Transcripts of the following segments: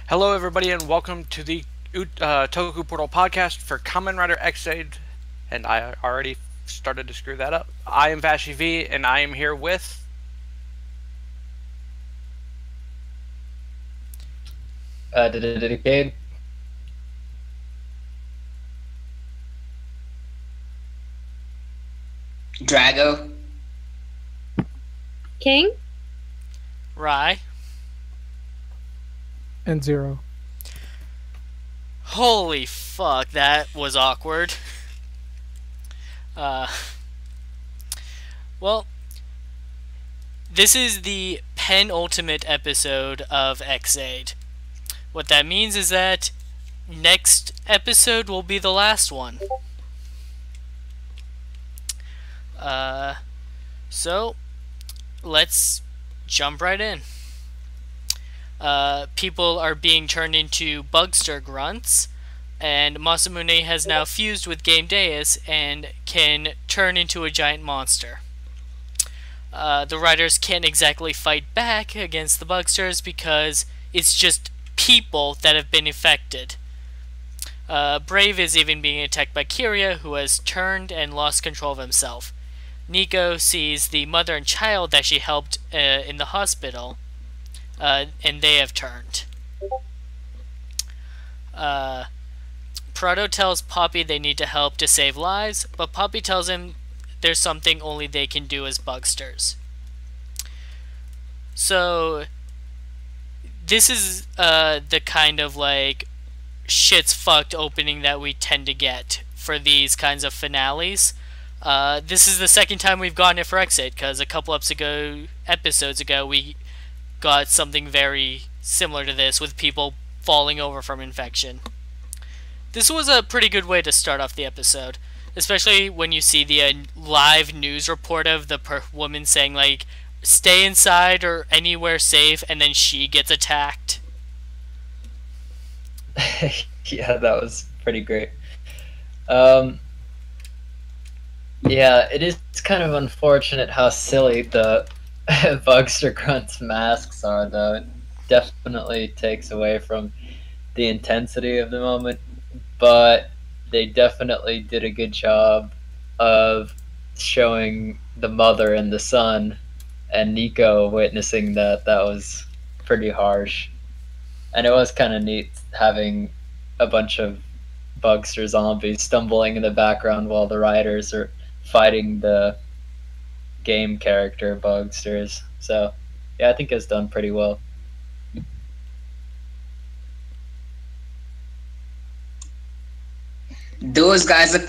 Hello, everybody, and welcome to the Toku Portal Podcast for Kamen Rider Ex-Aid. And I already started to screw that up. I am Vashi V, and I am here with... Dedicated. Drago. King? Rye. And Zero. Holy fuck, that was awkward. Well, this is the penultimate episode of Ex-Aid. What that means is that next episode will be the last one. So let's jump right in. People are being turned into bugster grunts, and Masamune has now fused with Game Deus and can turn into a giant monster. The riders can't exactly fight back against the bugsters because it's just people that have been affected. Brave is even being attacked by Kiria, who has turned and lost control of himself. Nico sees the mother and child that she helped in the hospital, and they have turned. Prado tells Poppy they need to help to save lives, but Poppy tells him there's something only they can do as bugsters. So this is the kind of like shit's fucked opening that we tend to get for these kinds of finales. This is the second time we've gotten it for Ex-Aid, because a couple episodes ago we got something very similar to this with people falling over from infection. This was a pretty good way to start off the episode, especially when you see the live news report of the woman saying like, stay inside or anywhere safe, and then she gets attacked. Yeah, that was pretty great. Yeah, it is kind of unfortunate how silly the Bugster Grunt's masks are, though. It definitely takes away from the intensity of the moment, but they definitely did a good job of showing the mother and the son, and Nico witnessing that. That was pretty harsh. And it was kind of neat having a bunch of Bugster zombies stumbling in the background while the riders are fighting the game character Bugsters. So yeah, I think it's done pretty well. Those guys are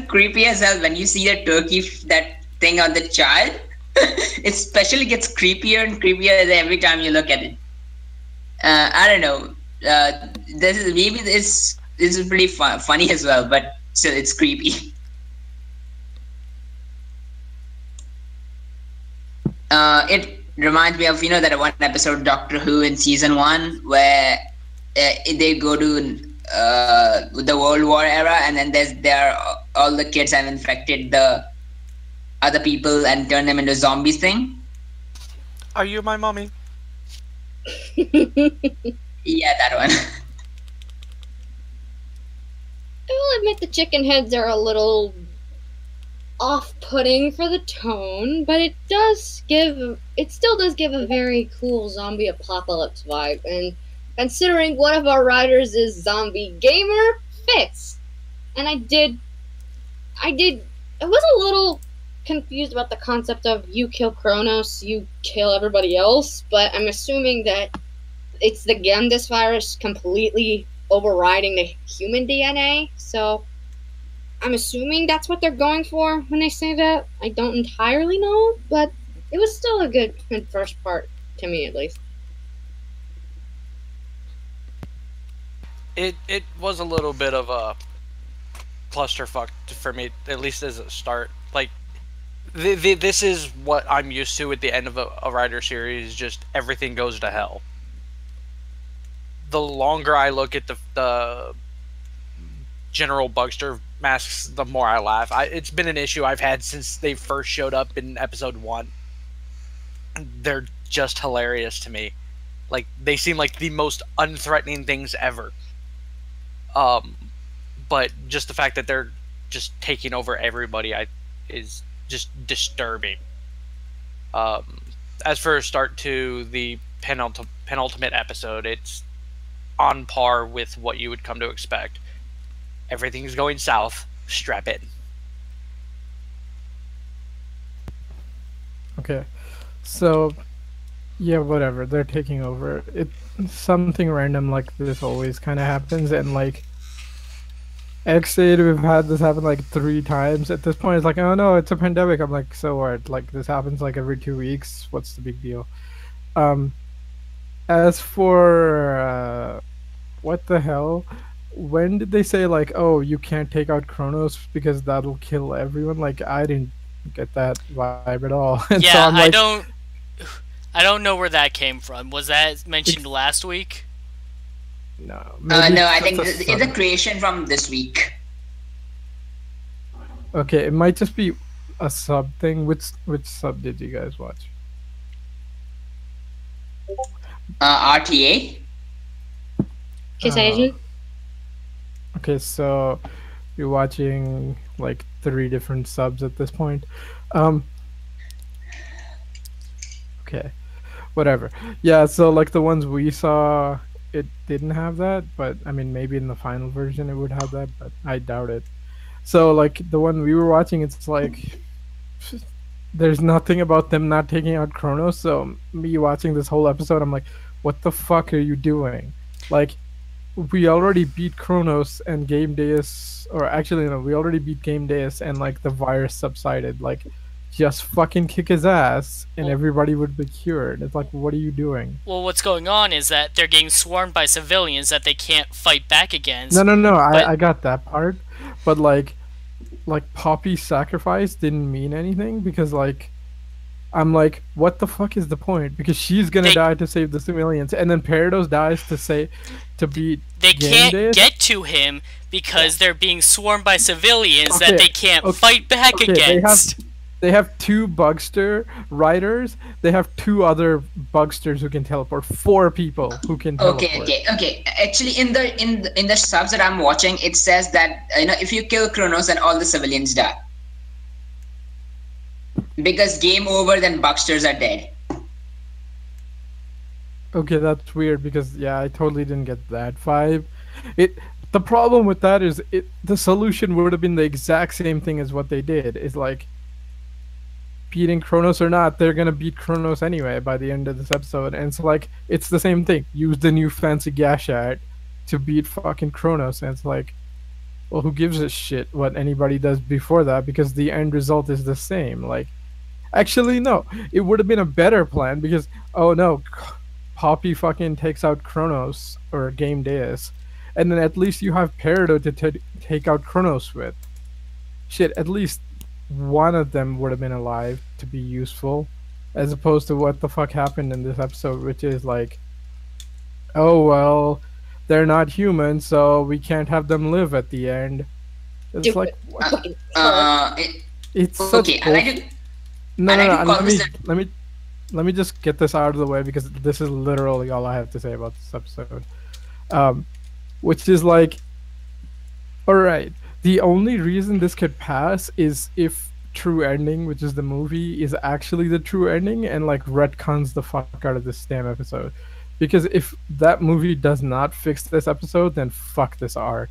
creepy as hell. When you see that thing on the child, it especially gets creepier and creepier every time you look at it. I don't know. This is pretty funny as well, but still, it's creepy. It reminds me of that one episode of Doctor Who in season 1 where they go to the World War era, and then all the kids have infected the other people and turned them into zombies thing. Are you my mommy? Yeah, that one. I will admit the chicken heads are a little off-putting for the tone, but it still does give a very cool zombie apocalypse vibe, and considering one of our riders is zombie gamer, fits. And I was a little confused about the concept of you kill Kronos, you kill everybody else, but I'm assuming that it's the Gendis virus completely overriding the human DNA, so I'm assuming that's what they're going for when they say that. I don't entirely know, but it was still a good first part, to me at least. It was a little bit of a clusterfuck for me, at least as a start. Like, this is what I'm used to at the end of a Rider series, just everything goes to hell. The longer I look at the general Bugster masks, the more I laugh. It's been an issue I've had since they first showed up in episode 1. They're just hilarious to me. Like they seem like the most unthreatening things ever. But just the fact that they're just taking over everybody, is just disturbing. As for a start to the penultimate episode, it's on par with what you would come to expect. Everything's going south. Strap in. Okay, so yeah, whatever. They're taking over. Something random like this always kind of happens, and like Ex-Aid, we've had this happen like 3 times. At this point, it's like, oh no, it's a pandemic. I'm like, so what? Like this happens like every 2 weeks. What's the big deal? As for what the hell? When did they say like, oh, you can't take out Kronos because that'll kill everyone? Like I didn't get that vibe at all. And Yeah, so I'm like, I don't know where that came from. Was that mentioned last week? no. No, I think it's it's a creation from this week. Okay, it might just be a sub thing. Which sub did you guys watch? RTA. Kiss Asian. Okay, so you're watching like 3 different subs at this point. Okay, whatever. Yeah, so like the ones we saw, it didn't have that, but I mean maybe in the final version it would have that, but I doubt it. So like the one we were watching, it's like there's nothing about them not taking out Kronos. So me watching this whole episode, I'm like, what the fuck are you doing? Like, we already beat Kronos and Game Deus, or actually no, we already beat Game Deus and like the virus subsided. Like, just fucking kick his ass and everybody would be cured. It's like, what are you doing? Well, what's going on is that they're getting swarmed by civilians that they can't fight back against. No, but- I got that part, but like Poppy's sacrifice didn't mean anything because like I'm like, what the fuck is the point? Because she's gonna die to save the civilians, and then Parados dies to beat. They Game can't Deus? get to him because they're being swarmed by civilians that they can't okay, fight back okay, against. They have 2 Bugster riders. They have 2 other Bugsters who can teleport. 4 people who can teleport. Okay. Actually, in the subs that I'm watching, it says that if you kill Kronos, then all the civilians die. Because game over, then Bugsters are dead. Okay, that's weird because yeah, I totally didn't get that vibe. The problem with that is the solution would have been the exact same thing as what they did. Is like beating Kronos or not, they're gonna beat Kronos anyway by the end of this episode, and it's like it's the same thing. Use the new fancy Gashat to beat fucking Kronos, and it's like, well, who gives a shit what anybody does before that because the end result is the same. Like, actually no, it would have been a better plan because oh no, Poppy fucking takes out Kronos or Game Deus, and then at least you have Peridot to take out Kronos with. Shit, at least one of them would have been alive to be useful, as opposed to what the fuck happened in this episode, which is like, oh well, they're not human, so we can't have them live at the end. It's Dude, like it's such okay. I like to. no, call this let me just get this out of the way because this is literally all I have to say about this episode. Which is like, all right, the only reason this could pass is if True Ending, which is the movie, is actually the true ending and like retcons the fuck out of this damn episode. Because if that movie does not fix this episode, then fuck this arc.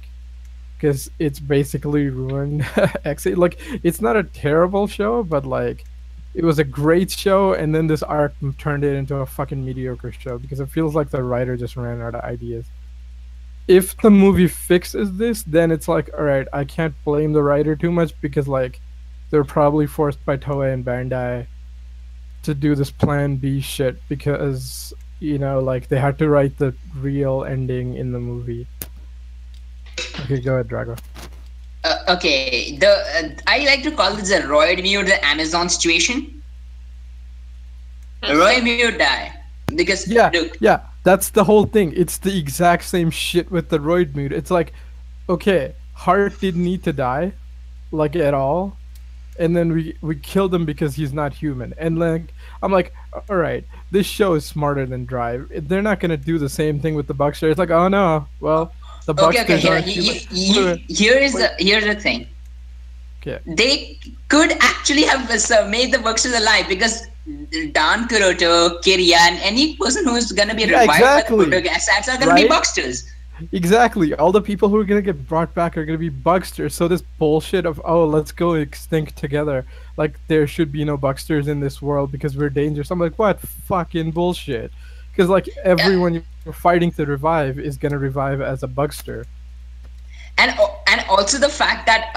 Because it's basically ruined Ex-Aid. Like, it's not a terrible show, but like, it was a great show, and then this arc turned it into a fucking mediocre show because it feels like the writer just ran out of ideas. If the movie fixes this, then it's like, alright, I can't blame the writer too much because like, they're probably forced by Toei and Bandai to do this plan B shit because, like they had to write the real ending in the movie. Okay, go ahead, Drago. Okay, I like to call this a Roy Mute the Amazon situation. Roy Mute die because yeah, that's the whole thing. It's the exact same shit with the Roid Mute. It's like, okay, Hart didn't need to die, like at all, and then we killed him because he's not human. And like I'm like, all right, this show is smarter than Drive. They're not gonna do the same thing with the Buckster. It's like, oh no, well, the Bucksters Okay. aren't human. Here's the thing. Okay. They could actually have made the Bucksters alive because Dan Kuroto, Kirya, and any person who is gonna be revived exactly. by the Proto Assets are gonna be Bucksters. Exactly. All the people who are gonna get brought back are gonna be Bucksters. So this bullshit of let's go extinct together. Like there should be no Bucksters in this world because we're dangerous. I'm like, what fucking bullshit? Because like everyone you're fighting to revive is gonna revive as a Buckster. And also the fact that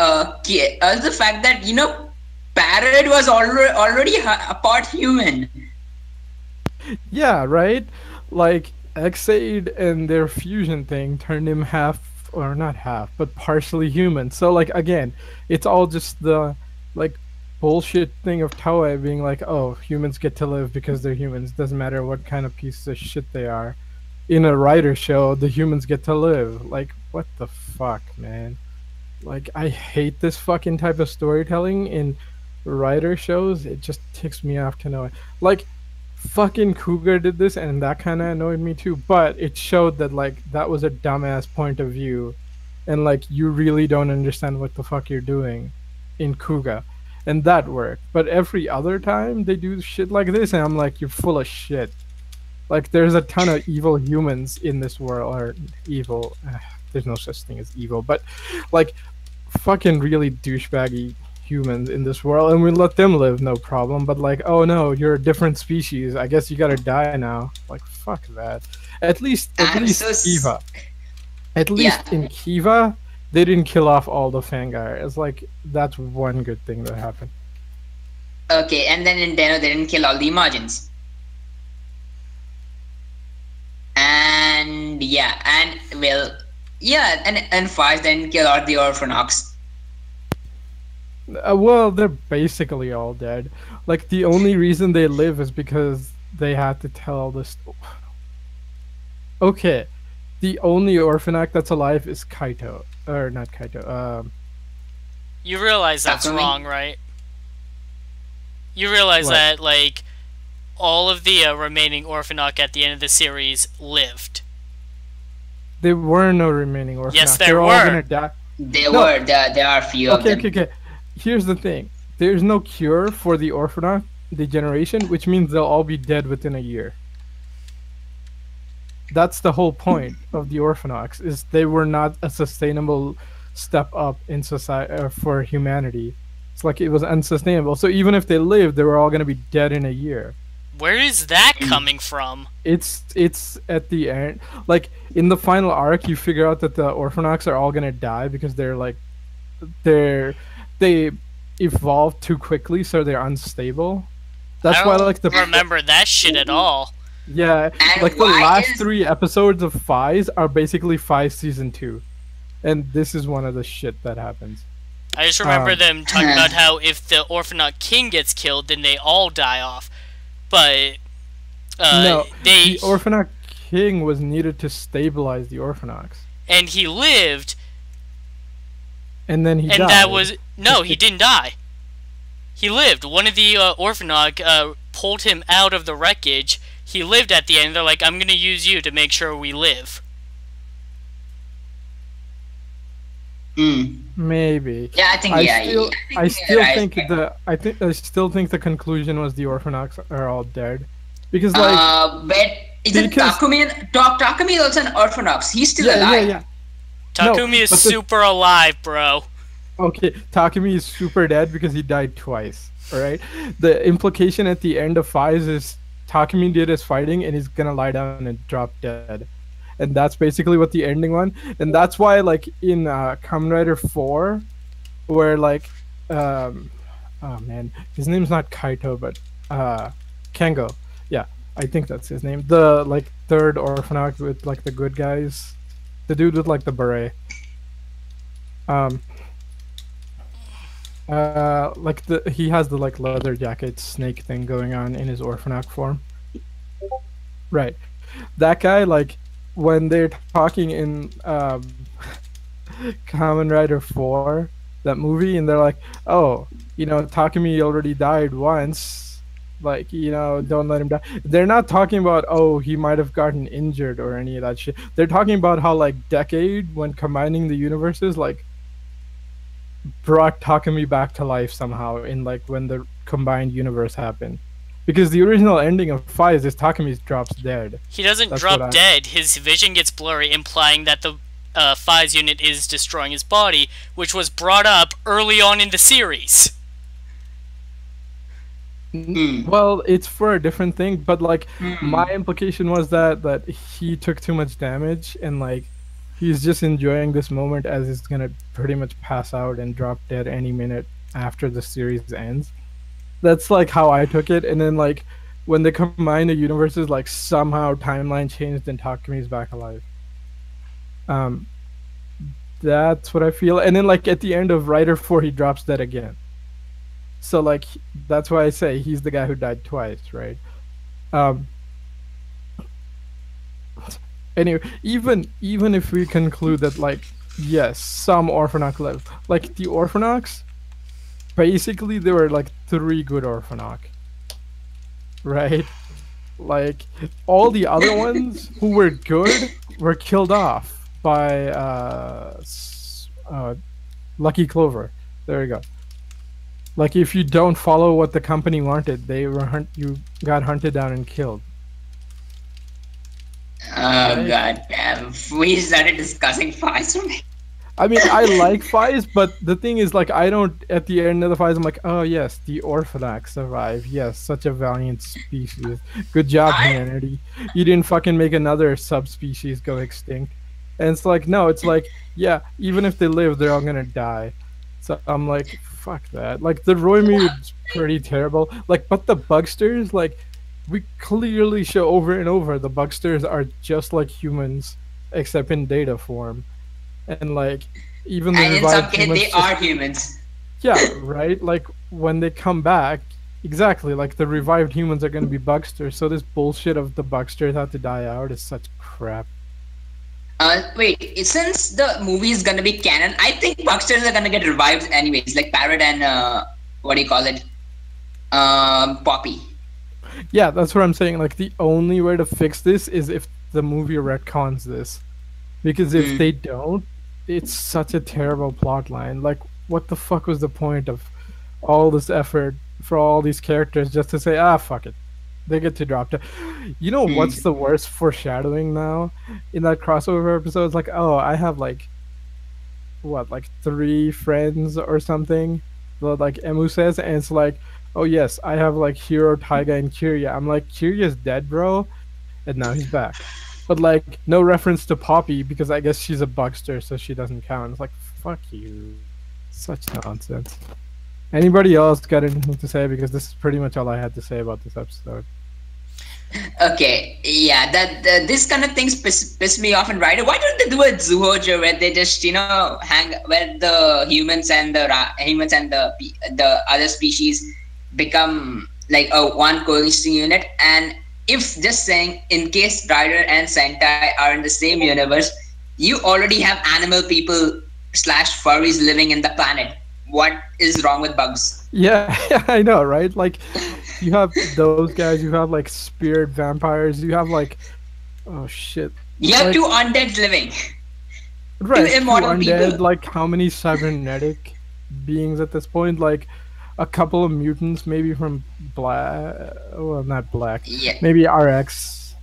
Parrot was already a part human. Yeah, right. Like Ex-Aid and their fusion thing turned him half, or not half, but partially human. So like again, it's all just the like bullshit thing of Toei being like, oh, humans get to live because they're humans. Doesn't matter what kind of piece of shit they are. In a writer show, the humans get to live. Like, what the fuck, man? Like, I hate this fucking type of storytelling in writer shows. It just ticks me off to know it. Like, fucking Cougar did this, and that kind of annoyed me too. But it showed that like that was a dumbass point of view, and like you really don't understand what the fuck you're doing in Cougar, and that worked. But every other time they do shit like this, and I'm like, you're full of shit. Like there's a ton of evil humans in this world, or evil. There's no such thing as evil, but like fucking really douchebaggy humans in this world, and we let them live, no problem. But like, oh no, you're a different species. I guess you gotta die now. Like, fuck that. At least Kiva. At least in Kiva, they didn't kill off all the Fangar. It's like that's one good thing that happened. Okay, and then in Deno, they didn't kill all the Imagines. And and Faiz didn't kill all the Orphanox. Well, they're basically all dead. Like the only reason they live is because they had to tell this. Okay, the only Orphanac that's alive is Kaito, or not Kaito. You realize that's wrong, right? You realize that like all of the remaining Orphanac at the end of the series lived. There were no remaining Orphanac. Yes, there They're were. all gonna die. There were. There are a few of them. Okay. Here's the thing. There's no cure for the Orphanac degeneration, which means they'll all be dead within a year. That's the whole point of the Orphanox, is they were not a sustainable step up in society for humanity. It's like it was unsustainable. So even if they lived, they were all going to be dead in a year. Where is that coming from? It's at the end. Like in the final arc, you figure out that the Orphanox are all going to die because they evolved too quickly, so they're unstable. That's why like the remember that shit at all. Yeah, and like the last 3 episodes of Faiz are basically Faiz season 2, and this is one of the shit that happens. I just remember them talking about how if the Orphanaut King gets killed, then they all die off. But no, the Orphanaut King was needed to stabilize the Orphanox, and he lived. And then he died. And that was... No, he didn't die. He lived. One of the Orphanaut pulled him out of the wreckage. He lived at the end. They're like, I'm going to use you to make sure we live. Maybe. Yeah, I think I still think the conclusion was the Orphanox are all dead. Because like... but isn't Takumi also an Orphanox? He's still alive. Yeah. Takumi is super alive, bro. Okay, Takumi is super dead because he died twice. Alright? The implication at the end of Faiz is Takumi did his fighting and he's gonna lie down and drop dead. And that's basically what the ending one. And that's why like in Kamen Rider 4, where like oh man, his name's not Kaito, but Kengo. Yeah, I think that's his name. The like third Orphanaut with like the good guys. The dude with like the beret. He has the like leather jacket snake thing going on in his Orphanaut form. Right. That guy, like when they're talking in Kamen Rider 4, that movie, and they're like, oh, Takumi already died once, Like, don't let him die. They're not talking about, oh, he might have gotten injured or any of that shit. They're talking about how, like, Decade, when combining the universes, like, brought Takumi back to life somehow in, like, when the combined universe happened. Because the original ending of Faiz is Takumi drops dead. He doesn't drop dead. His vision gets blurry, implying that the Faiz unit is destroying his body, which was brought up early on in the series. Well, it's for a different thing, but like my implication was that he took too much damage and like he's just enjoying this moment as he's gonna pretty much pass out and drop dead any minute after the series ends. That's like how I took it, and then like when they combine the universes, like somehow timeline changed and Takumi's back alive. That's what I feel, and then like at the end of Rider 4, he drops dead again. So like that's why I say he's the guy who died twice, right? Anyway, even if we conclude that like yes, some Orphanoch live, like the Orphanochs, basically there were like 3 good Orphanoch, right? Like all the other ones who were good were killed off by Lucky Clover. There you go. Like if you don't follow what the company wanted, you got hunted down and killed. Oh god damn! We started discussing Faiz for me. I mean, I like Faiz, but the thing is, like, I don't. At the end of the Faiz, I'm like, oh yes, the Orphanoch survived. Yes, such a valiant species. Good job, humanity. You didn't fucking make another subspecies go extinct. And it's like, no, it's like, yeah, even if they live, they're all gonna die. So I'm like, fuck that. Like the Roimu's pretty terrible. Like, but the Bugsters, like, we clearly show over and over the Bugsters are just like humans, except in data form. And like, even the in some cases, humans they are humans. Yeah, right. Like when they come back, exactly. Like the revived humans are gonna be Bugsters. So this bullshit of the Bugsters have to die out is such crap. Wait, since the movie is gonna be canon, I think Bugsters are gonna get revived anyways, like Parrot and what do you call it? Poppy. Yeah, that's what I'm saying. Like the only way to fix this is if the movie retcons this, because if they don't, it's such a terrible plot line. Like, what the fuck was the point of all this effort for all these characters just to say, fuck it, they get to drop dead? You know what's the worst foreshadowing now in that crossover episode? It's like, oh, I have like 3 friends or something, like Emu says, and it's like, oh yes, I have like Hiro, Taiga, and Kirya. I'm like, Kirya's dead, bro, and now he's back. But like, no reference to Poppy because I guess she's a Bugster, so she doesn't count. It's like, fuck you, such nonsense. Anybody else got anything to say? Because this is pretty much all I had to say about this episode. Okay, yeah, this kind of things piss me off in Rider. Why don't they do a Zuhojo where they just hang where the humans and the other species become like a one coexisting unit, and if just saying in case Rider and Sentai are in the same universe, you already have animal people / furries living in the planet. What is wrong with bugs? Yeah, I know, right? Like, you have those guys, you have like spirit vampires, you have like, oh shit. You have 2 undead living. Right, 2 immortal undead, people. like how many cybernetic beings at this point? Like a couple of mutants, maybe from well, not Black. Yeah. Maybe RX.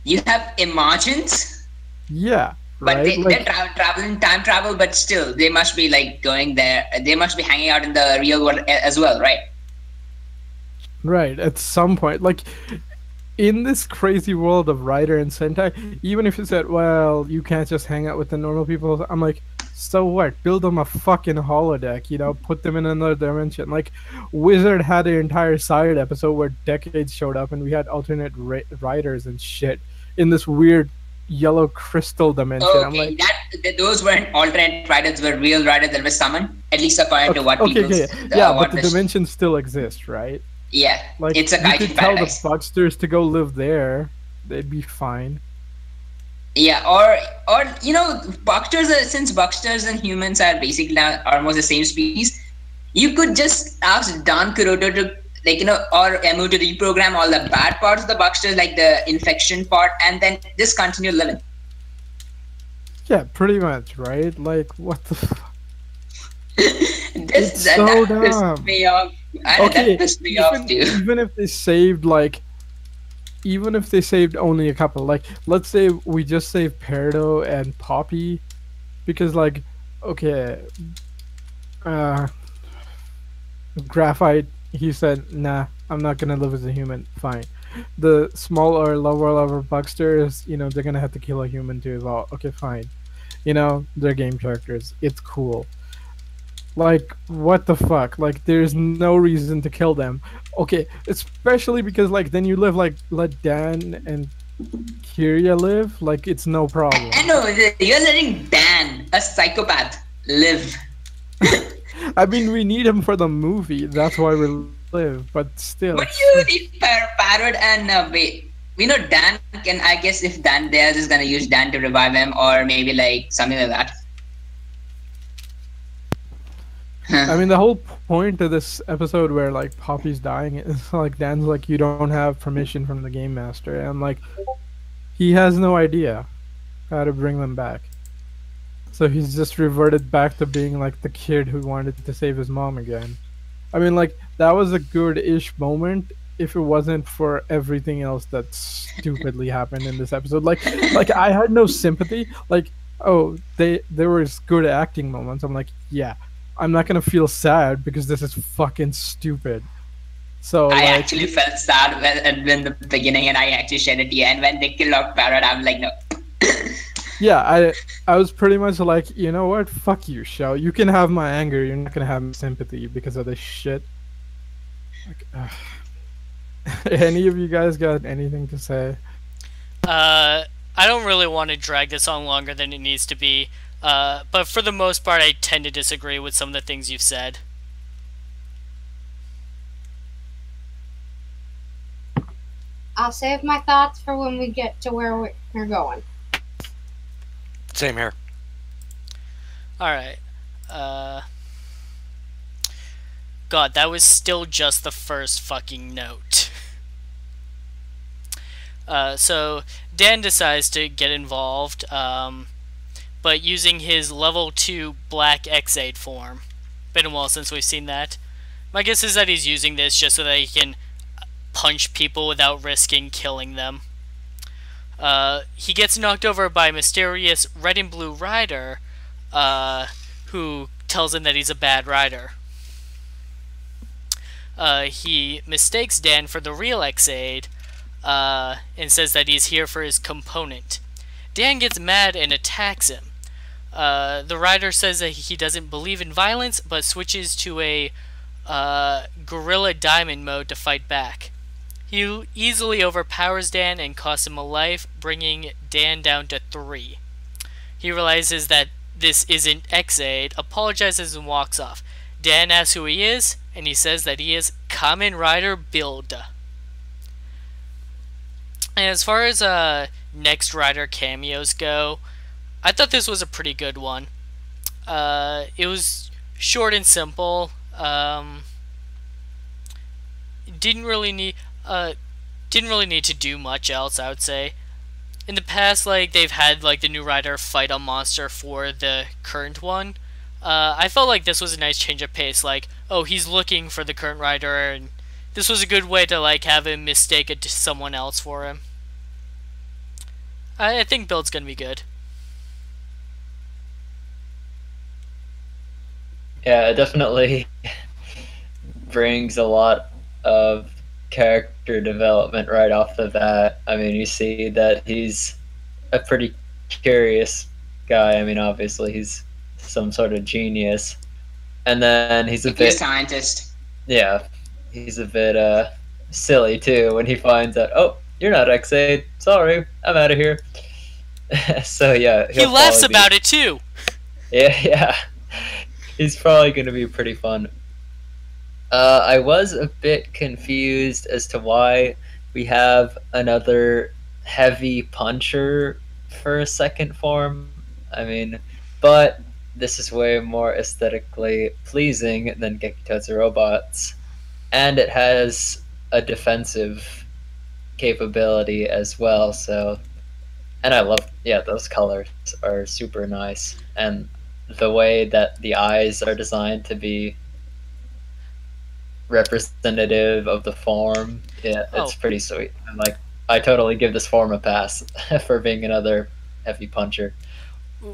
You have Imagines. Yeah. But right? they're traveling time travel, but still they must be like going there. They must be hanging out in the real world as well, right? Right. At some point, like in this crazy world of Rider and Sentai, even if you said, well, you can't just hang out with the normal people, I'm like, so what? Build them a fucking holodeck, put them in another dimension. Like, Wizard had an entire side episode where Decades showed up and we had alternate riders and shit in this weird yellow crystal dimension. Okay, I'm like, those weren't alternate riders, were real riders that were summoned, at least according to what people. Yeah, but the dimensions still exist, right? Yeah, like it's a you could tell paradise. The Bugsters to go live there; they'd be fine. Yeah, or Bugsters since Bugsters and humans are basically almost the same species, you could just ask Dan Kuroto to like or Emu to reprogram all the bad parts of the Bucksters, like the infection part, and then just continue living. Yeah, pretty much, right? Like, what the fuck? That so pissed dumb. me off. That pissed me off too. Even if they saved even if they saved only a couple, like let's say we just saved Peridot and Poppy, because like, okay, Graphite, he said, nah, I'm not gonna live as a human. Fine. The smaller, lower level Bucksters, they're gonna have to kill a human to evolve. Okay, fine. They're game characters. It's cool. Like, what the fuck? Like, there's no reason to kill them. Okay, especially because, like, then you live, like, let Dan and Kyria live. Like, it's no problem. I know, you're letting Dan, a psychopath, live. I mean, we need him for the movie. That's why we live, but still. But you need Parrot and, wait. We know Dan can, I guess if Dan there is gonna use Dan to revive him, or maybe, like, something like that. I mean, the whole point of this episode where like Poppy's dying is like Dan's like, you don't have permission from the game master, and like he has no idea how to bring them back. So he's just reverted back to being like the kid who wanted to save his mom again. I mean, like, that was a good-ish moment if it wasn't for everything else that stupidly happened in this episode. Like I had no sympathy. Like, oh, there was good acting moments. I'm like, yeah. I'm not gonna feel sad because this is fucking stupid. So I actually felt sad in the beginning, and I actually shed a tear. And when they killed off Parrot, I'm like, no. Yeah, I was pretty much like, you know what? Fuck you, Shell. You can have my anger. You're not gonna have my sympathy because of this shit. Like, any of you guys got anything to say? I don't really want to drag this on longer than it needs to be. But for the most part, I tend to disagree with some of the things you've said. I'll save my thoughts for when we get to where we're going. Same here. Alright. God, that was still just the first fucking note. So, Dan decides to get involved, but using his level 2 black Ex-Aid form. Been a while since we've seen that. My guess is that he's using this just so that he can punch people without risking killing them. He gets knocked over by a mysterious red and blue rider, who tells him that he's a bad rider. He mistakes Dan for the real Ex-Aid, and says that he's here for his component. Dan gets mad and attacks him. The rider says that he doesn't believe in violence, but switches to a Gorilla Diamond mode to fight back. He easily overpowers Dan and costs him a life, bringing Dan down to 3. He realizes that this isn't Ex-Aid, apologizes and walks off. Dan asks who he is, and he says that he is Kamen Rider Build. And as far as next Rider cameos go, I thought this was a pretty good one. It was short and simple. Didn't really need to do much else, I would say. In the past, like, they've had like the new Rider fight a monster for the current one. I felt like this was a nice change of pace. Like, oh, he's looking for the current Rider, and this was a good way to like have him mistake it to someone else for him. I think Build's gonna be good. Yeah, it definitely brings a lot of character development right off the bat. I mean, you see that he's a pretty curious guy. I mean, obviously he's some sort of genius, and then he's a bit scientist. Yeah, he's a bit silly too when he finds out, oh, you're not Ex-Aid, sorry, I'm out of here. So yeah, he laughs about it too. Yeah, he's probably going to be pretty fun. I was a bit confused as to why we have another heavy puncher for a second form. I mean, but this is way more aesthetically pleasing than Gekitotsu Robots. and it has a defensive capability as well. So, and I love, yeah, those colors are super nice, and the way that the eyes are designed to be representative of the form, yeah, it's pretty sweet. I'm like, I totally give this form a pass for being another heavy puncher.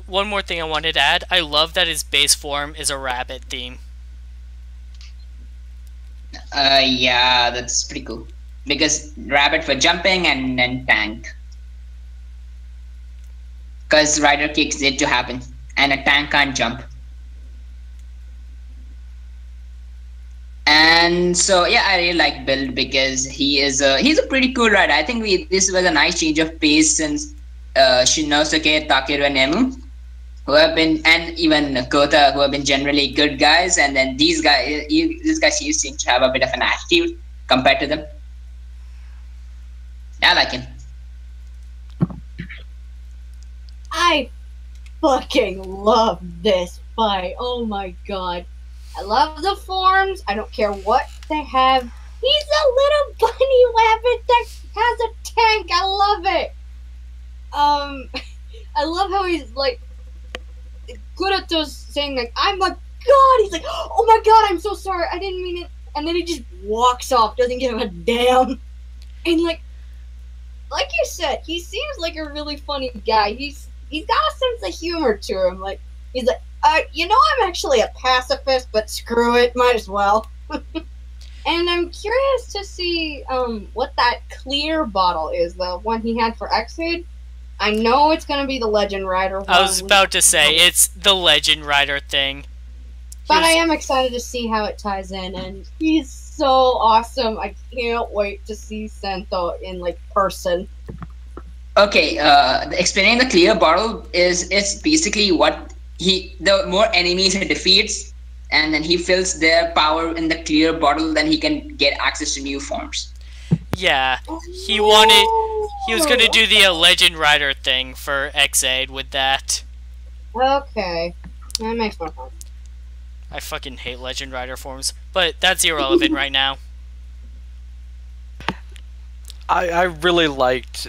One more thing I wanted to add. I love that his base form is a rabbit theme. Yeah, that's pretty cool. Because rabbit for jumping and then tank. Because rider kicks it to happen, and a tank can't jump. And so yeah, I really like Build because he's a pretty cool rider. I think this was a nice change of pace since Shinosuke, Takeru, and Emu, who have been, and even Kota, who have been generally good guys, and then these guys, this guy seems to have a bit of an attitude compared to them. I like him. I fucking love this fight. Oh my god. I love the forms. I don't care what they have. He's a little bunny rabbit that has a tank. I love it. I love how he's like, Kurato's saying like, I'm a god. He's like, oh my god, I'm so sorry. I didn't mean it. And then he just walks off, doesn't give a damn. And like you said, he seems like a really funny guy. He's got a sense of humor to him. Like, he's like, you know, I'm actually a pacifist, but screw it, might as well. And I'm curious to see what that clear bottle is, the one he had for Ex-Aid. I know it's going to be the Legend Rider one. I was about to say, it's the Legend Rider thing. But I am excited to see how it ties in, and he's so awesome. I can't wait to see Sento in, like, person. Okay, explaining the clear bottle is, it's basically what the more enemies he defeats, and then he fills their power in the clear bottle, then he can get access to new forms. Yeah, he was gonna do the Legend Rider thing for Ex-Aid with that. Okay, that makes more sense. I fucking hate Legend Rider forms, but that's irrelevant right now. I really liked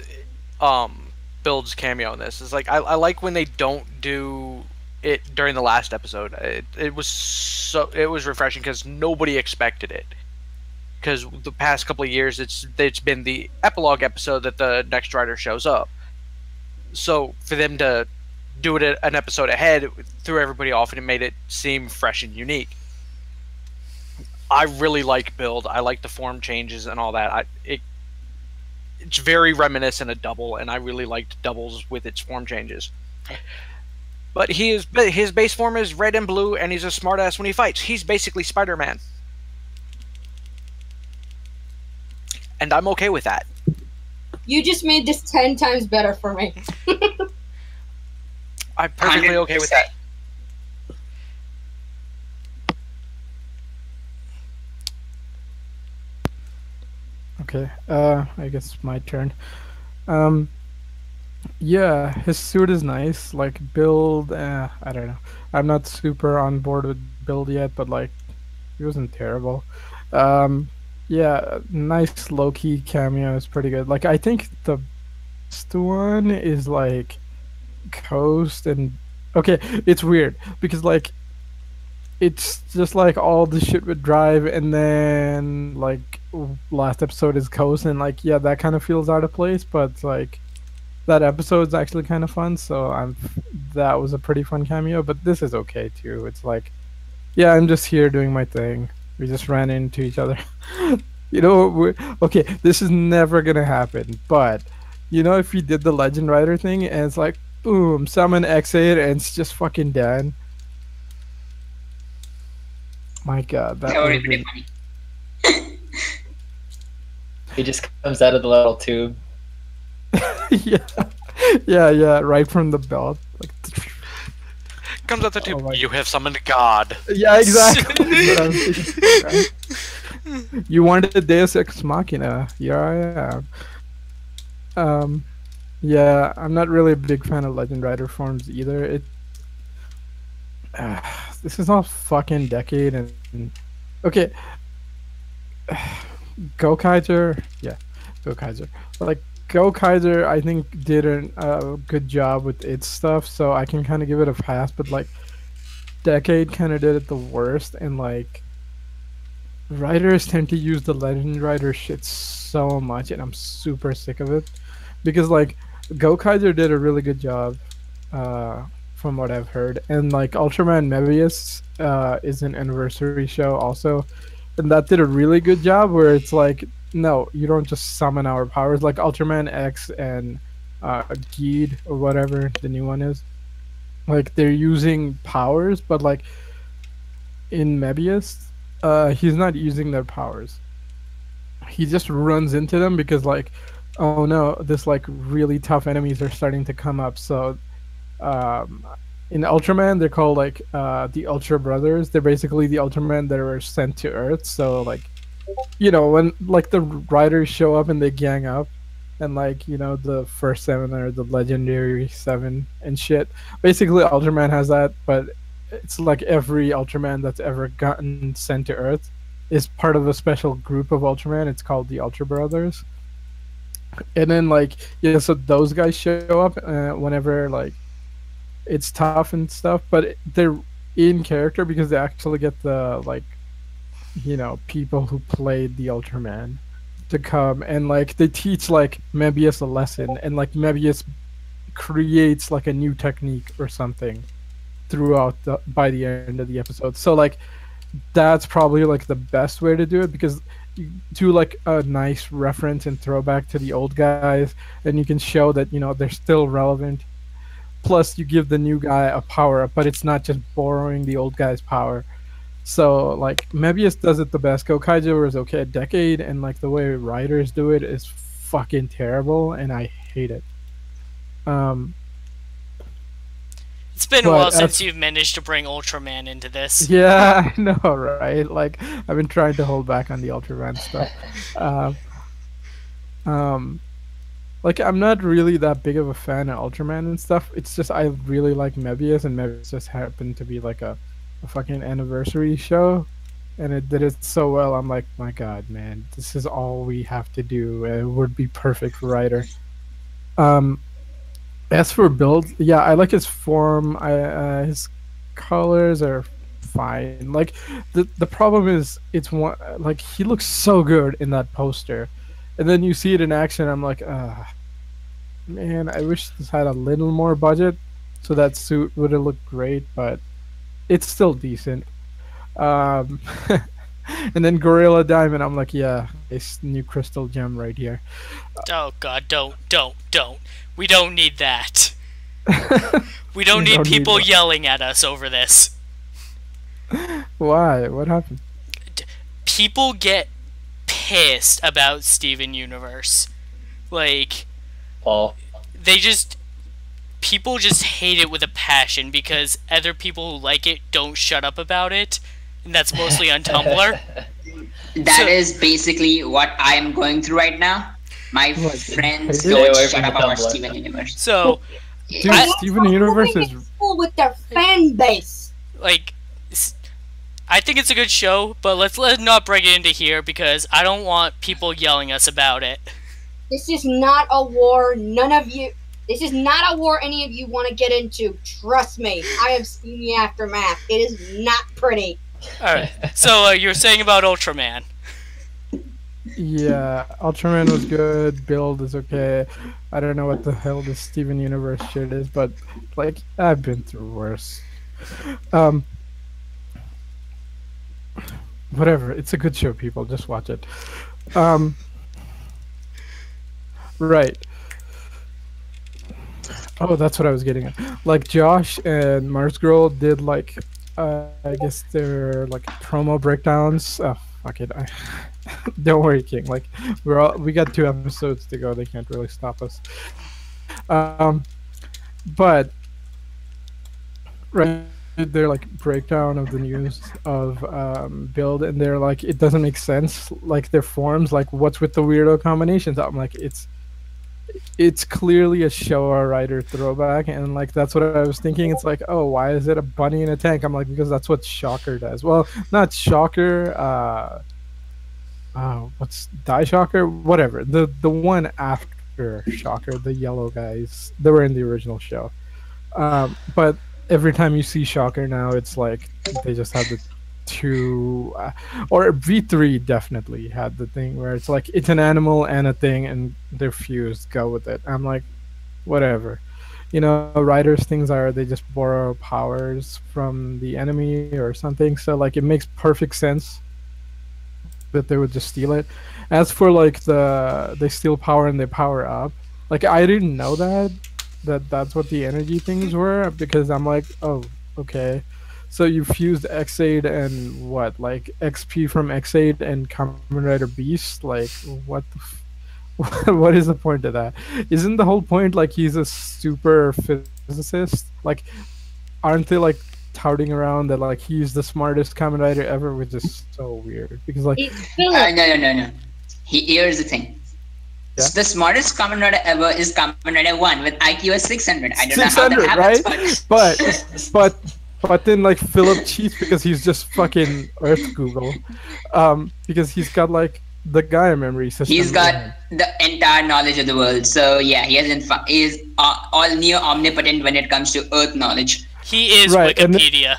Build's cameo in this. It's like I like when they don't do it during the last episode. It was refreshing because nobody expected it. Because the past couple of years, it's been the epilogue episode that the next rider shows up. So for them to do it an episode ahead, it threw everybody off, and it made it seem fresh and unique. I really like Build. I like the form changes and all that. It's very reminiscent of Double, and I really liked Doubles with its form changes. But his base form is red and blue, and he's a smartass when he fights. He's basically Spider-Man. And I'm okay with that. You just made this 10 times better for me. I'm perfectly okay with that. Okay, I guess it's my turn. Yeah, his suit is nice. Like, Build, I don't know. I'm not super on board with Build yet, but like, he wasn't terrible. Yeah, nice low-key cameo is pretty good. Like, I think the best one is like Coast and... Okay, it's weird because like it's just like all the shit with Drive, and then like last episode is Coast, and like, yeah, that kind of feels out of place, but like that episode's actually kind of fun, so that was a pretty fun cameo. But this is okay too. It's like, yeah, I'm just here doing my thing. We just ran into each other. You know, okay, this is never gonna happen, but you know, if we did the Legend Rider thing and it's like, boom, summon Ex-Aid, and it's just fucking done. My god, that would be funny. He just comes out of the little tube. yeah, right from the belt. Like, comes out the tube. Oh, you have summoned God. Yeah, exactly. You wanted a Deus Ex Machina. Here I am. Yeah, I'm not really a big fan of Legend Rider forms either. This is all fucking Decade, and okay. Gokaiger, yeah, Gokaiger. Like Gokaiger, I think did a good job with its stuff, so I can kind of give it a pass. But like Decade kind of did it the worst, and like writers tend to use the Legend Rider shit so much, and I'm super sick of it because like Gokaiger did a really good job, from what I've heard, and like Ultraman Mebius is an anniversary show also, and that did a really good job where it's like, no, you don't just summon our powers like Ultraman X and Geed or whatever the new one is. Like they're using powers, but like in Mebius, he's not using their powers. He just runs into them because like, oh no, this like really tough enemies are starting to come up. So in Ultraman, they're called like the Ultra Brothers. They're basically the Ultraman that were sent to Earth. So like, you know, when like the riders show up and they gang up, and like, you know, the first seven are the legendary seven and shit. Basically, Ultraman has that, but it's like every Ultraman that's ever gotten sent to Earth is part of a special group of Ultraman. It's called the Ultra Brothers. And then like, yeah, so those guys show up whenever like it's tough and stuff, but they're in character because they actually get the like, you know, people who played the Ultraman to come and like they teach like Mebius a lesson, and like Mebius creates like a new technique or something throughout by the end of the episode. So like that's probably like the best way to do it, because you do like a nice reference and throwback to the old guys, and you can show that, you know, they're still relevant. Plus you give the new guy a power up, but it's not just borrowing the old guy's power. So like Mebius does it the best. Gokaiger is okay. Decade and like the way writers do it is fucking terrible, and I hate it. It's been a while since you've managed to bring Ultraman into this. Yeah, I know, right? Like I've been trying to hold back on the Ultraman stuff. Like I'm not really that big of a fan of Ultraman and stuff. It's just I really like Mebius, and Mebius just happened to be like a fucking anniversary show, and it did it so well. I'm like, my god, man, this is all we have to do. It would be perfect for Rider. As for build, yeah, I like his form. His colors are fine. Like the problem is, it's one like he looks so good in that poster, and then you see it in action. I'm like, man, I wish this had a little more budget, so that suit would have looked great, but it's still decent. And then Gorilla Diamond, I'm like, yeah, it's new crystal gem right here. Oh god, don't. We don't need that. We don't need people yelling at us over this. Why? What happened? People get pissed about Steven Universe. Like, Paul. People just hate it with a passion because other people who like it don't shut up about it, and that's mostly on Tumblr. That is basically what I'm going through right now. My friends don't shut up about Steven Universe. So, dude, Steven Universe is full with their fan base. Like, I think it's a good show, but let's not bring it into here because I don't want people yelling us about it. This is not a war. This is not a war any of you want to get into. Trust me. I have seen the aftermath. It is not pretty. Alright, so you're saying about Ultraman. Yeah, Ultraman was good. Build is okay. I don't know what the hell this Steven Universe shit is, but like I've been through worse. Whatever. It's a good show, people. Just watch it. Right. Oh, that's what I was getting at. Like Josh and Mars Girl did like, I guess they're like promo breakdowns. Oh, fuck it. Don't worry, King. Like we got 2 episodes to go. They can't really stop us. But right, they're like breakdown of the news of build, and they're like, it doesn't make sense. Like their forms, like what's with the weirdo combinations? I'm like, it's clearly a Showa Rider throwback, and like that's what I was thinking. It's like, oh, why is it a bunny in a tank? I'm like, because that's what Shocker does. Well, not Shocker. what's Die Shocker? Whatever. The one after Shocker, the yellow guys, they were in the original show. But every time you see Shocker now, it's like they just have the two, or V3 definitely had the thing where it's like it's an animal and a thing, and they're fused. Go with it. I'm like, whatever. Riders things are they just borrow powers from the enemy or something. So like it makes perfect sense that they would just steal it. As for like they steal power and they power up, like I didn't know that's what the energy things were, because I'm like, oh, okay. So you fused Ex-Aid and what, like XP from Ex-Aid and Kamen Rider Beast? Like what the what is the point of that? Isn't the whole point like he's a super physicist? Like, aren't they like touting around that like he's the smartest Kamen Rider ever, which is so weird because like no. Here's the thing. Yeah? The smartest Kamen Rider ever is Kamen Rider 1 with IQ of 600. I don't know how 600, that happens, right? But then like Philip cheats because he's just fucking Earth Google, because he's got like the Gaia memory system. He's got the entire knowledge of the world. So yeah, he is all near omnipotent when it comes to Earth knowledge. He is right, Wikipedia.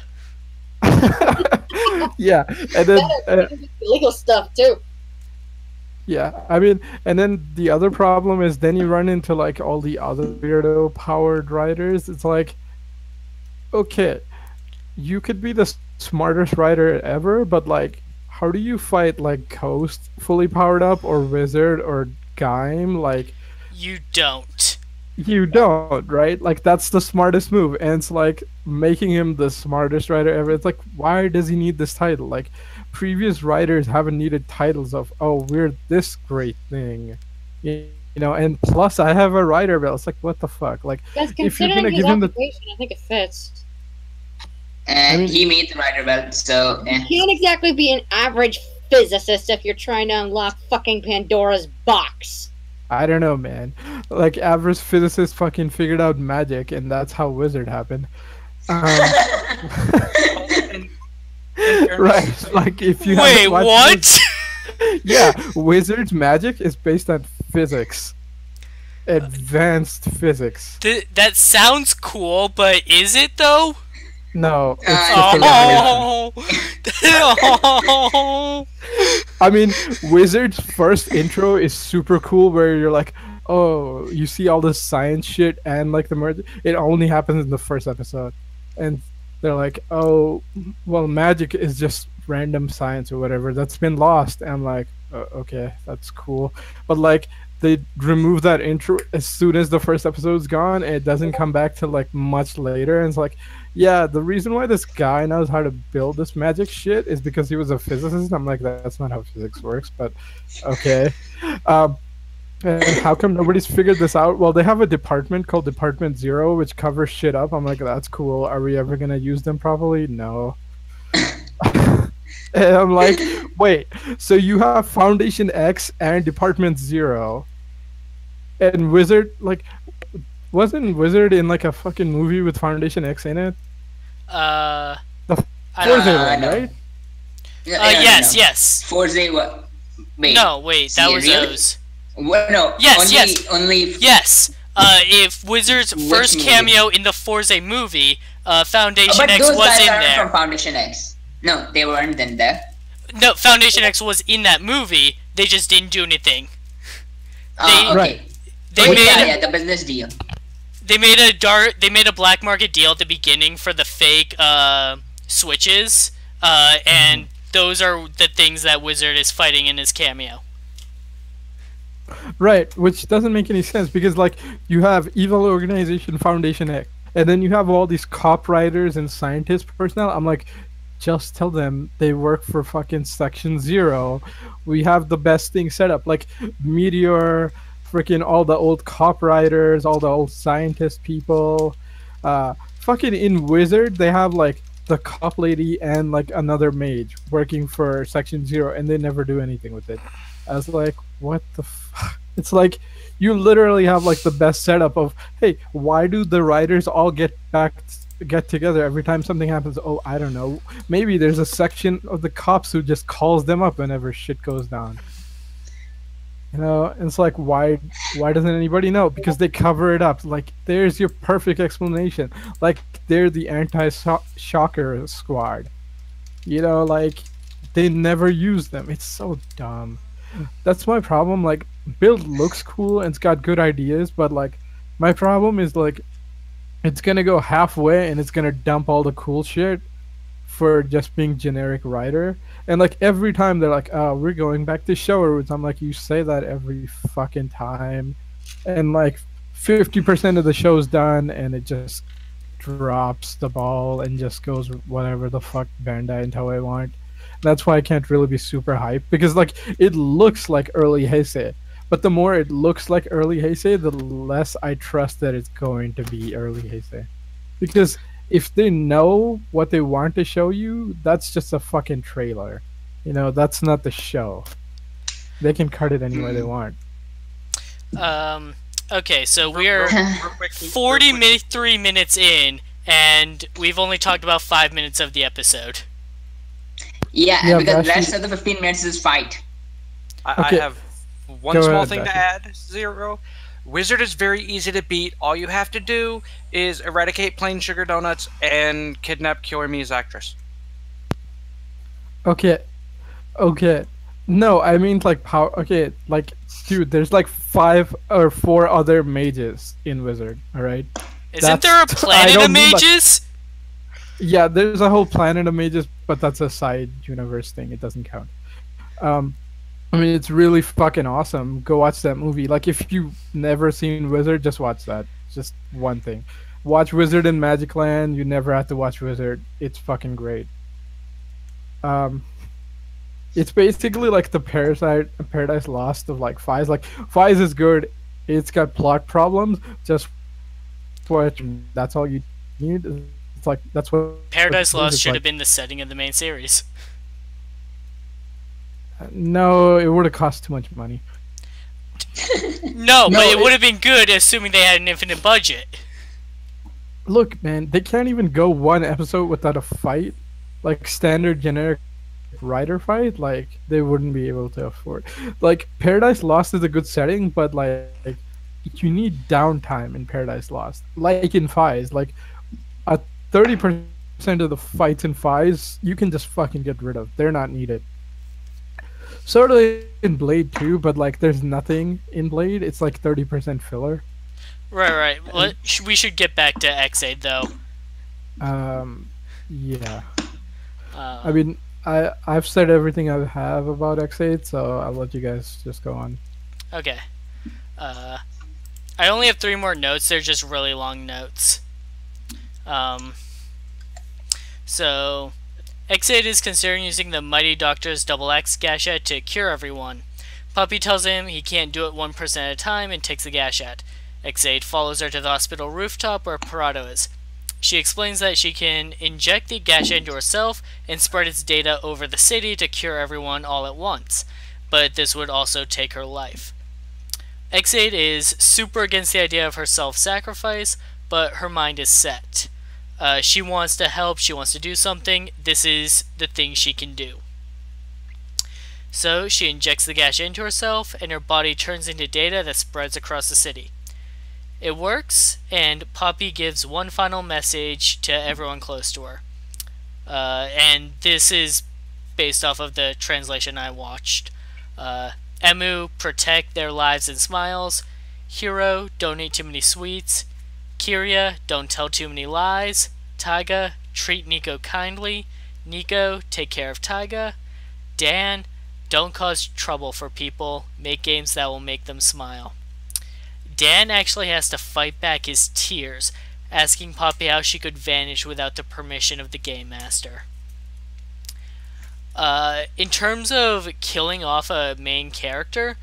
Yeah, and then legal stuff too. Yeah, I mean, and then the other problem is then you run into like all the other weirdo powered riders. It's like, okay, you could be the smartest rider ever, but like, how do you fight like Ghost fully powered up or Wizard or Gaim? Like, you don't. You don't, right? Like that's the smartest move, and it's like making him the smartest rider ever. It's like, why does he need this title? Like, previous writers haven't needed titles of, oh, we're this great thing, and plus I have a rider belt. It's like, what the fuck? Like, if you're gonna give him the, I think it fits. And he made the rider belt, so you can't exactly be an average physicist if you're trying to unlock fucking Pandora's box. I don't know, man. Like, average physicists fucking figured out magic, and that's how Wizard happened. Right, like if you wait, what? Yeah, Wizard's magic is based on physics, advanced physics. That sounds cool, but is it though? No. I mean, Wizard's first intro is super cool, where you're like, oh, you see all this science shit and like the merge. It only happens in the first episode, and they're like, oh, well, magic is just random science or whatever that's been lost. And I'm like, okay, that's cool, but like they remove that intro as soon as the first episode's gone, and it doesn't come back till like much later. And it's like, yeah, the reason why this guy knows how to build this magic shit is because he was a physicist. I'm like, that's not how physics works, but okay. And how come nobody's figured this out? Well, they have a department called Department Zero, which covers shit up. I'm like, that's cool. Are we ever gonna use them properly? No. And I'm like, wait, so you have Foundation X and Department Zero, and Wizard, like, wasn't Wizard in like a fucking movie with Foundation X in it? The Forza one, right? Yes. Forza what? Wait. No, wait, that was really? those. Well, no. Only. Yes. If Wizard's first cameo in the Forza movie, Foundation X was in there. From Foundation X. No, they weren't in there. No, Foundation X was in that movie. They just didn't do anything. Okay. They made the business deal. They made a black market deal at the beginning for the fake switches, and those are the things that Wizard is fighting in his cameo. Right, which doesn't make any sense because like you have evil organization Foundation X, and then you have all these cop writers and scientist personnel. I'm like, just tell them they work for fucking Section Zero. We have the best thing set up, like Meteor, freaking all the old cop writers, all the old scientist people. Fucking in Wizard, they have like the cop lady and like another mage working for Section Zero, and they never do anything with it. I was like, what the fuck? It's like you literally have like the best setup of, hey, why do the writers all get back get together every time something happens. Oh, I don't know. Maybe there's a section of the cops who just calls them up whenever shit goes down. You know, and it's like, why doesn't anybody know? Because they cover it up. Like, there's your perfect explanation. Like, they're the anti-shocker squad. You know, like, they never use them. It's so dumb. That's my problem. Like, build looks cool and it's got good ideas, but like, my problem is like, it's gonna go halfway and it's gonna dump all the cool shit for just being generic writer. And like every time they're like, oh, we're going back to shower roots. I'm like, you say that every fucking time. And like 50% of the show's done and it just drops the ball and just goes whatever the fuck Bandai and Toei want. That's why I can't really be super hyped, because like it looks like early Heisei. But the more it looks like early Heisei, the less I trust that it's going to be early Heisei. Because if they know what they want to show you, that's just a fucking trailer. You know, that's not the show. They can cut it any way they want. Okay, so we're 43 minutes in, and we've only talked about 5 minutes of the episode. Yeah, because the rest of the 15 minutes is fight. I have one small thing to add, Zero. Wizard is very easy to beat. All you have to do is eradicate plain sugar donuts and kidnap Kiyomi's actress. Okay. No, I mean like power. Okay, like dude, there's like 5 or 4 other mages in Wizard. All right. Isn't there a planet of mages? Yeah, there's a whole planet of mages, but that's a side universe thing. It doesn't count. I mean, it's really fucking awesome. Go watch that movie. Like, if you've never seen Wizard, just watch that. Just one thing. Watch Wizard in Magic Land. You never have to watch Wizard. It's fucking great. It's basically like the Paradise Lost of like Fies. Like, Fies is good. It's got plot problems. Just watch. That's all you need. It's like, that's what Paradise Lost should have been the setting of the main series. No, it would have cost too much money. No, but it would have been good, assuming they had an infinite budget. Look, man, they can't even go one episode without a fight. Like, standard, generic writer fight. Like, they wouldn't be able to afford. Like, Paradise Lost is a good setting, but, like you need downtime in Paradise Lost. Like in Fies. Like, 30% of the fights in Fies, you can just fucking get rid of. They're not needed. Sort of in Blade too, but like there's nothing in Blade. It's like 30% filler. Right. Well, we should get back to Ex-Aid though. Yeah. I mean, I've said everything I have about Ex-Aid, so I'll let you guys just go on. Okay. I only have 3 more notes. They're just really long notes. So Ex-Aid is considering using the Mighty Doctor's Double X Gashat to cure everyone. Puppy tells him he can't do it 1% at a time and takes the Gashat. Ex-Aid follows her to the hospital rooftop where Parado is. She explains that she can inject the Gashat into herself and spread its data over the city to cure everyone all at once, but this would also take her life. Ex-Aid is super against the idea of her self-sacrifice, but her mind is set. She wants to help, she wants to do something, this is the thing she can do. So she injects the gas into herself, and her body turns into data that spreads across the city. It works, and Poppy gives one final message to everyone close to her. And this is based off of the translation I watched. Emu, protect their lives and smiles. Hiro, don't eat too many sweets. Kiria, don't tell too many lies. Taiga, treat Nico kindly. Nico, take care of Taiga. Dan, don't cause trouble for people. Make games that will make them smile. Dan actually has to fight back his tears, asking Poppy how she could vanish without the permission of the Game Master. In terms of killing off a main character,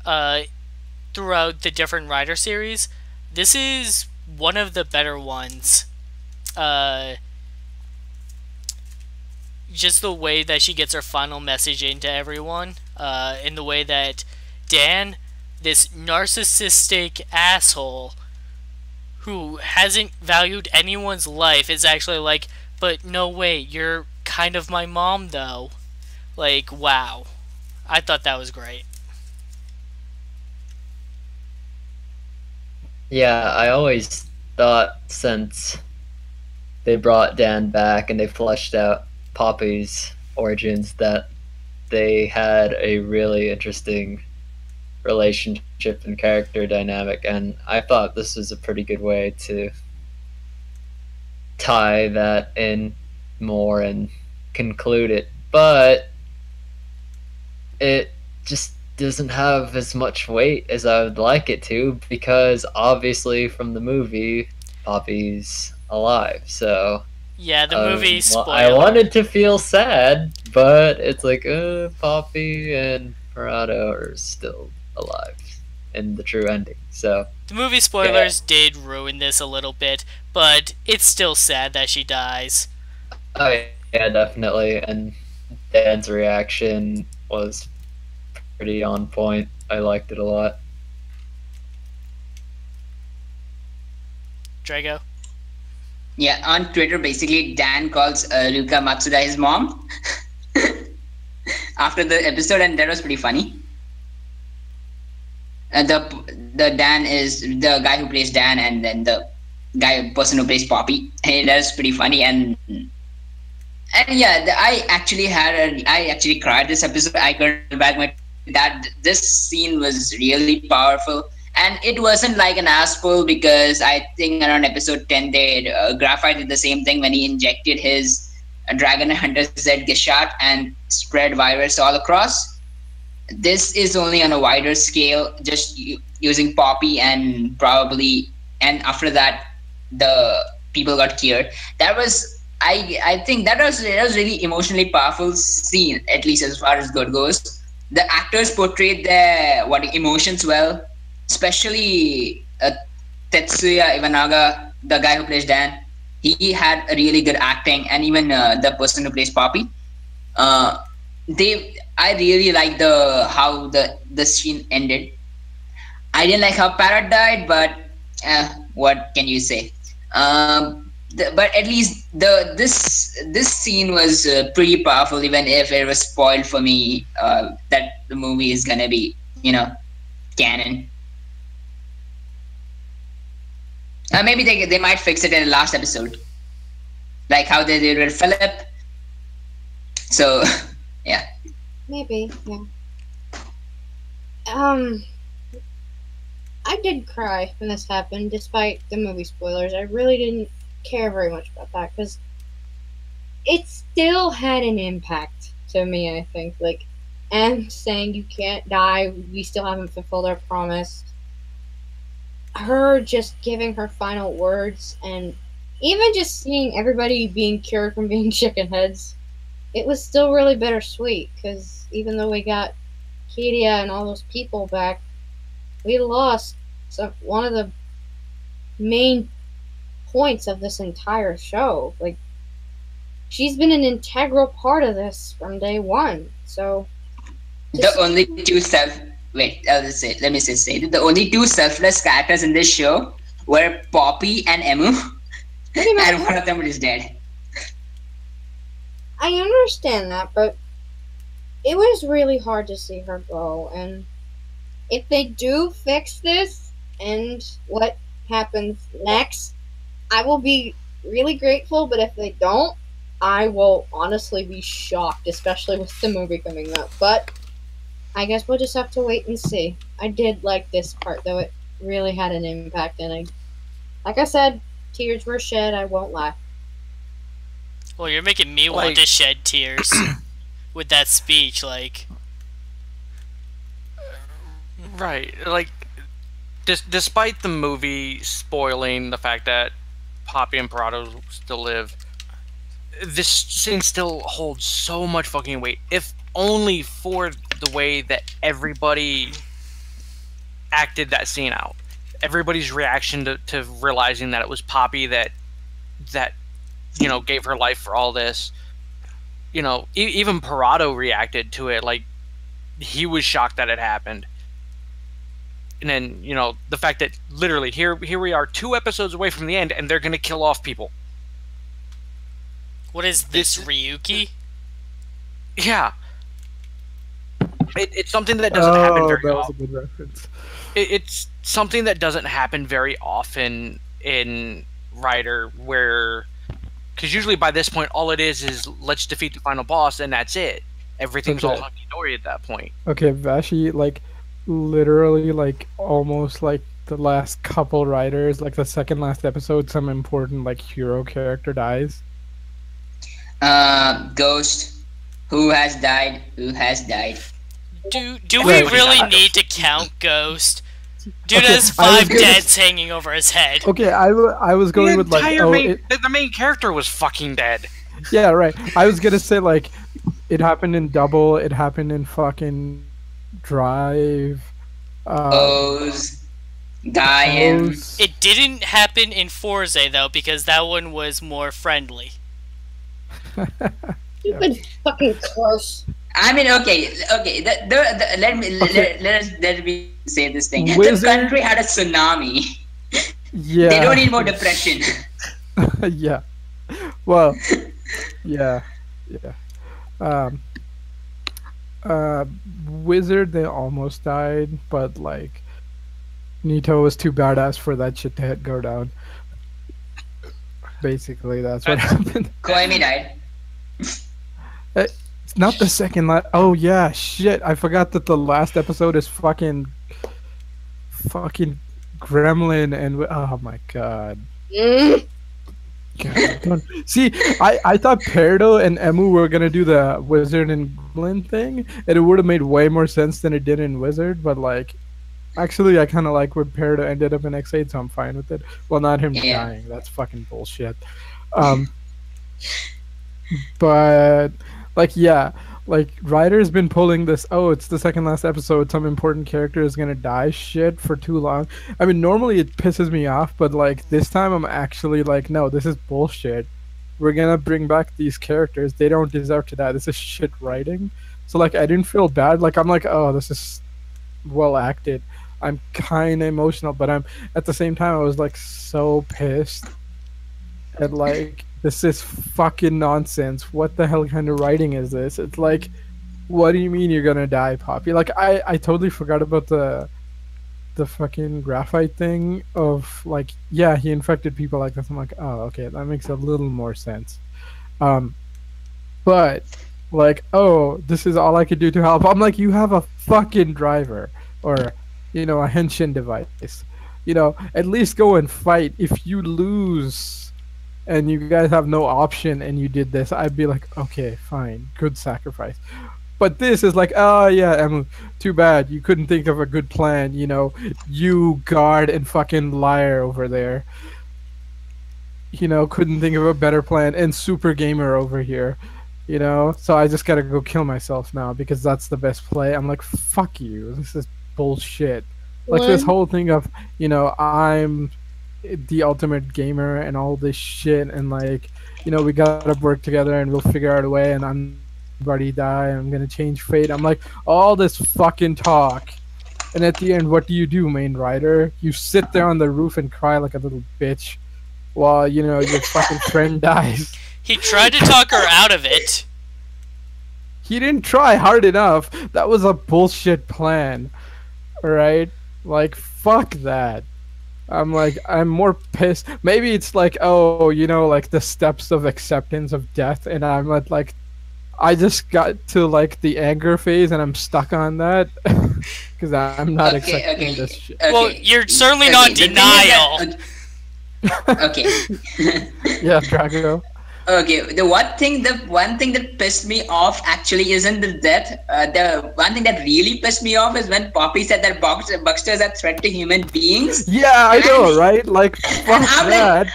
throughout the different Rider series, this is one of the better ones. Just the way that she gets her final message into everyone, in the way that Dan, this narcissistic asshole who hasn't valued anyone's life is actually like, but no way, you're kind of my mom though. Like, wow. I thought that was great. Yeah, I always thought since they brought Dan back and they fleshed out Poppy's origins that they had a really interesting relationship and character dynamic, and I thought this was a pretty good way to tie that in more and conclude it. But it just doesn't have as much weight as I would like it to, because obviously from the movie, Poppy's alive. So Yeah, the movie spoiler. I wanted to feel sad, but it's like Poppy and Parado are still alive in the true ending. So The movie spoilers did ruin this a little bit, but it's still sad that she dies. oh yeah, definitely. And Dan's reaction was pretty on point. I liked it a lot. Drago? Yeah, on Twitter, basically, Dan calls Luka Matsuda his mom after the episode, and that was pretty funny. The Dan is the guy who plays Dan, and then the person who plays Poppy. Hey, that's pretty funny, and yeah, I actually cried this episode. I curled back this scene was really powerful. And it wasn't like an asshole, because I think around episode 10, Graphite did the same thing when he injected his Dragon Hunter Z Gishat and spread virus all across. This is only on a wider scale, just using Poppy, and after that, the people got cured. That was, I think that was really emotionally powerful scene, at least as far as good goes. The actors portrayed their emotions well. Especially Tetsuya Iwanaga, the guy who plays Dan, he had a really good acting, and even the person who plays Poppy. I really like how the scene ended. I didn't like how Parrot died, but what can you say? But at least this scene was pretty powerful, even if it was spoiled for me that the movie is gonna be canon. Maybe they might fix it in the last episode, like how they did with Philip. So, yeah. Maybe, yeah. I did cry when this happened, despite the movie spoilers. I really didn't care very much about that, because it still had an impact to me, I think. Like, and saying you can't die, we still haven't fulfilled our promise. Her just giving her final words, and even just seeing everybody being cured from being chicken heads, it was still really bittersweet, because even though we got Kiria and all those people back, we lost one of the main points of this entire show. Like, she's been an integral part of this from day one. So the only two let me say the only two selfless characters in this show were Poppy and Emu, and one of them is dead. I understand that, but it was really hard to see her go, and if they do fix this and what happens next, I will be really grateful, but if they don't, I will honestly be shocked, especially with the movie coming up. But I guess we'll just have to wait and see. I did like this part, though. It really had an impact, and like I said, tears were shed, I won't lie. Well, you're making me want to shed tears with that speech, like... Right, like, despite the movie spoiling the fact that Poppy and Parado still live, this scene still holds so much fucking weight, if only for the way that everybody acted that scene out. Everybody's reaction to realizing that it was Poppy that gave her life for all this. Even Parado reacted to it like he was shocked that it happened. And then, you know, the fact that literally here we are 2 episodes away from the end and they're going to kill off people. What is this, Ryuki? Yeah. It's something that doesn't happen very that was a often. good reference. It's something that doesn't happen very often in Rider, where... Because usually by this point, all it is let's defeat the final boss and that's it. Everything's all hunky-dory at that point. Okay, Vashi, like, literally, like, almost like the last couple Riders, like the second last episode, some important, like, hero character dies. Ghost. Who has died? Who has died? Do we really need to count Ghost? Dude has 5 deads hanging over his head. Okay, I was going with, like, the main character was fucking dead. Yeah, right. I was gonna say, like, it happened in Double, it happened in fucking Drive. O's. Dying. It didn't happen in Forza, though, because that one was more friendly. Stupid fucking close. I mean, okay. Let me say this thing. Wizard? The country had a tsunami. Yeah. They don't need more depression. Yeah. Well, yeah. Wizard, they almost died, but, like, Nito was too badass for that shit to go down. Basically, that's what happened. Koimi died. It's not the second last. Oh yeah, shit! I forgot that the last episode is fucking Gremlin and oh my god. God, don't... See, I thought Peridot and Emu were gonna do the Wizard and Gremlin thing, and it would have made way more sense than it did in Wizard. But like, actually, I kind of like where Peridot ended up in Ex-Aid, so I'm fine with it. Well, not him dying. That's fucking bullshit. But like, yeah, like Ryder's been pulling this. Oh, it's the second last episode. Some important character is gonna die. Shit for too long. I mean, normally it pisses me off, but like this time I'm actually like, no, this is bullshit. We're gonna bring back these characters. They don't deserve to die. This is shit writing. So like, I didn't feel bad. Like I'm like, oh, this is well acted. I'm kind of emotional, but I'm at the same time I was like so pissed at like. This is fucking nonsense. What the hell kind of writing is this? It's like, what do you mean you're gonna die, Poppy? Like, I totally forgot about the fucking graphite thing of, like, yeah, he infected people like this. I'm like, oh, okay, that makes a little more sense. But, like, oh, this is all I could do to help. I'm like, you have a fucking driver or, you know, a henshin device. You know, at least go and fight. If you lose... and you guys have no option and you did this, I'd be like, okay, fine, good sacrifice. But this is like, oh yeah, Emu, too bad you couldn't think of a good plan, you know, you guard and fucking liar over there, you know, couldn't think of a better plan, and super gamer over here, you know, so I just gotta go kill myself now because that's the best play. I'm like, fuck you, this is bullshit. Like this whole thing of, you know, I'm the ultimate gamer and all this shit, and like, you know, we gotta work together and we'll figure out a way, and I'm buddy die, I'm gonna change fate. I'm like, all this fucking talk, and at the end, what do, main rider? You sit there on the roof and cry like a little bitch while, you know, your fucking friend dies. He tried to talk her out of it. He didn't try hard enough. That was a bullshit plan. Alright? Like, fuck that. I'm like, I'm more pissed. Maybe it's like, oh, you know, like the steps of acceptance of death, and I'm like, I just got to like the anger phase, and I'm stuck on that because I'm not accepting this shit. Okay. Well, you're certainly not denial. Okay. Yeah, Drago. Okay, the one thing that pissed me off actually isn't the death. The one thing that really pissed me off is when Poppy said that Bucksters are threat to human beings. Yeah, I know, right? Like, fuck that.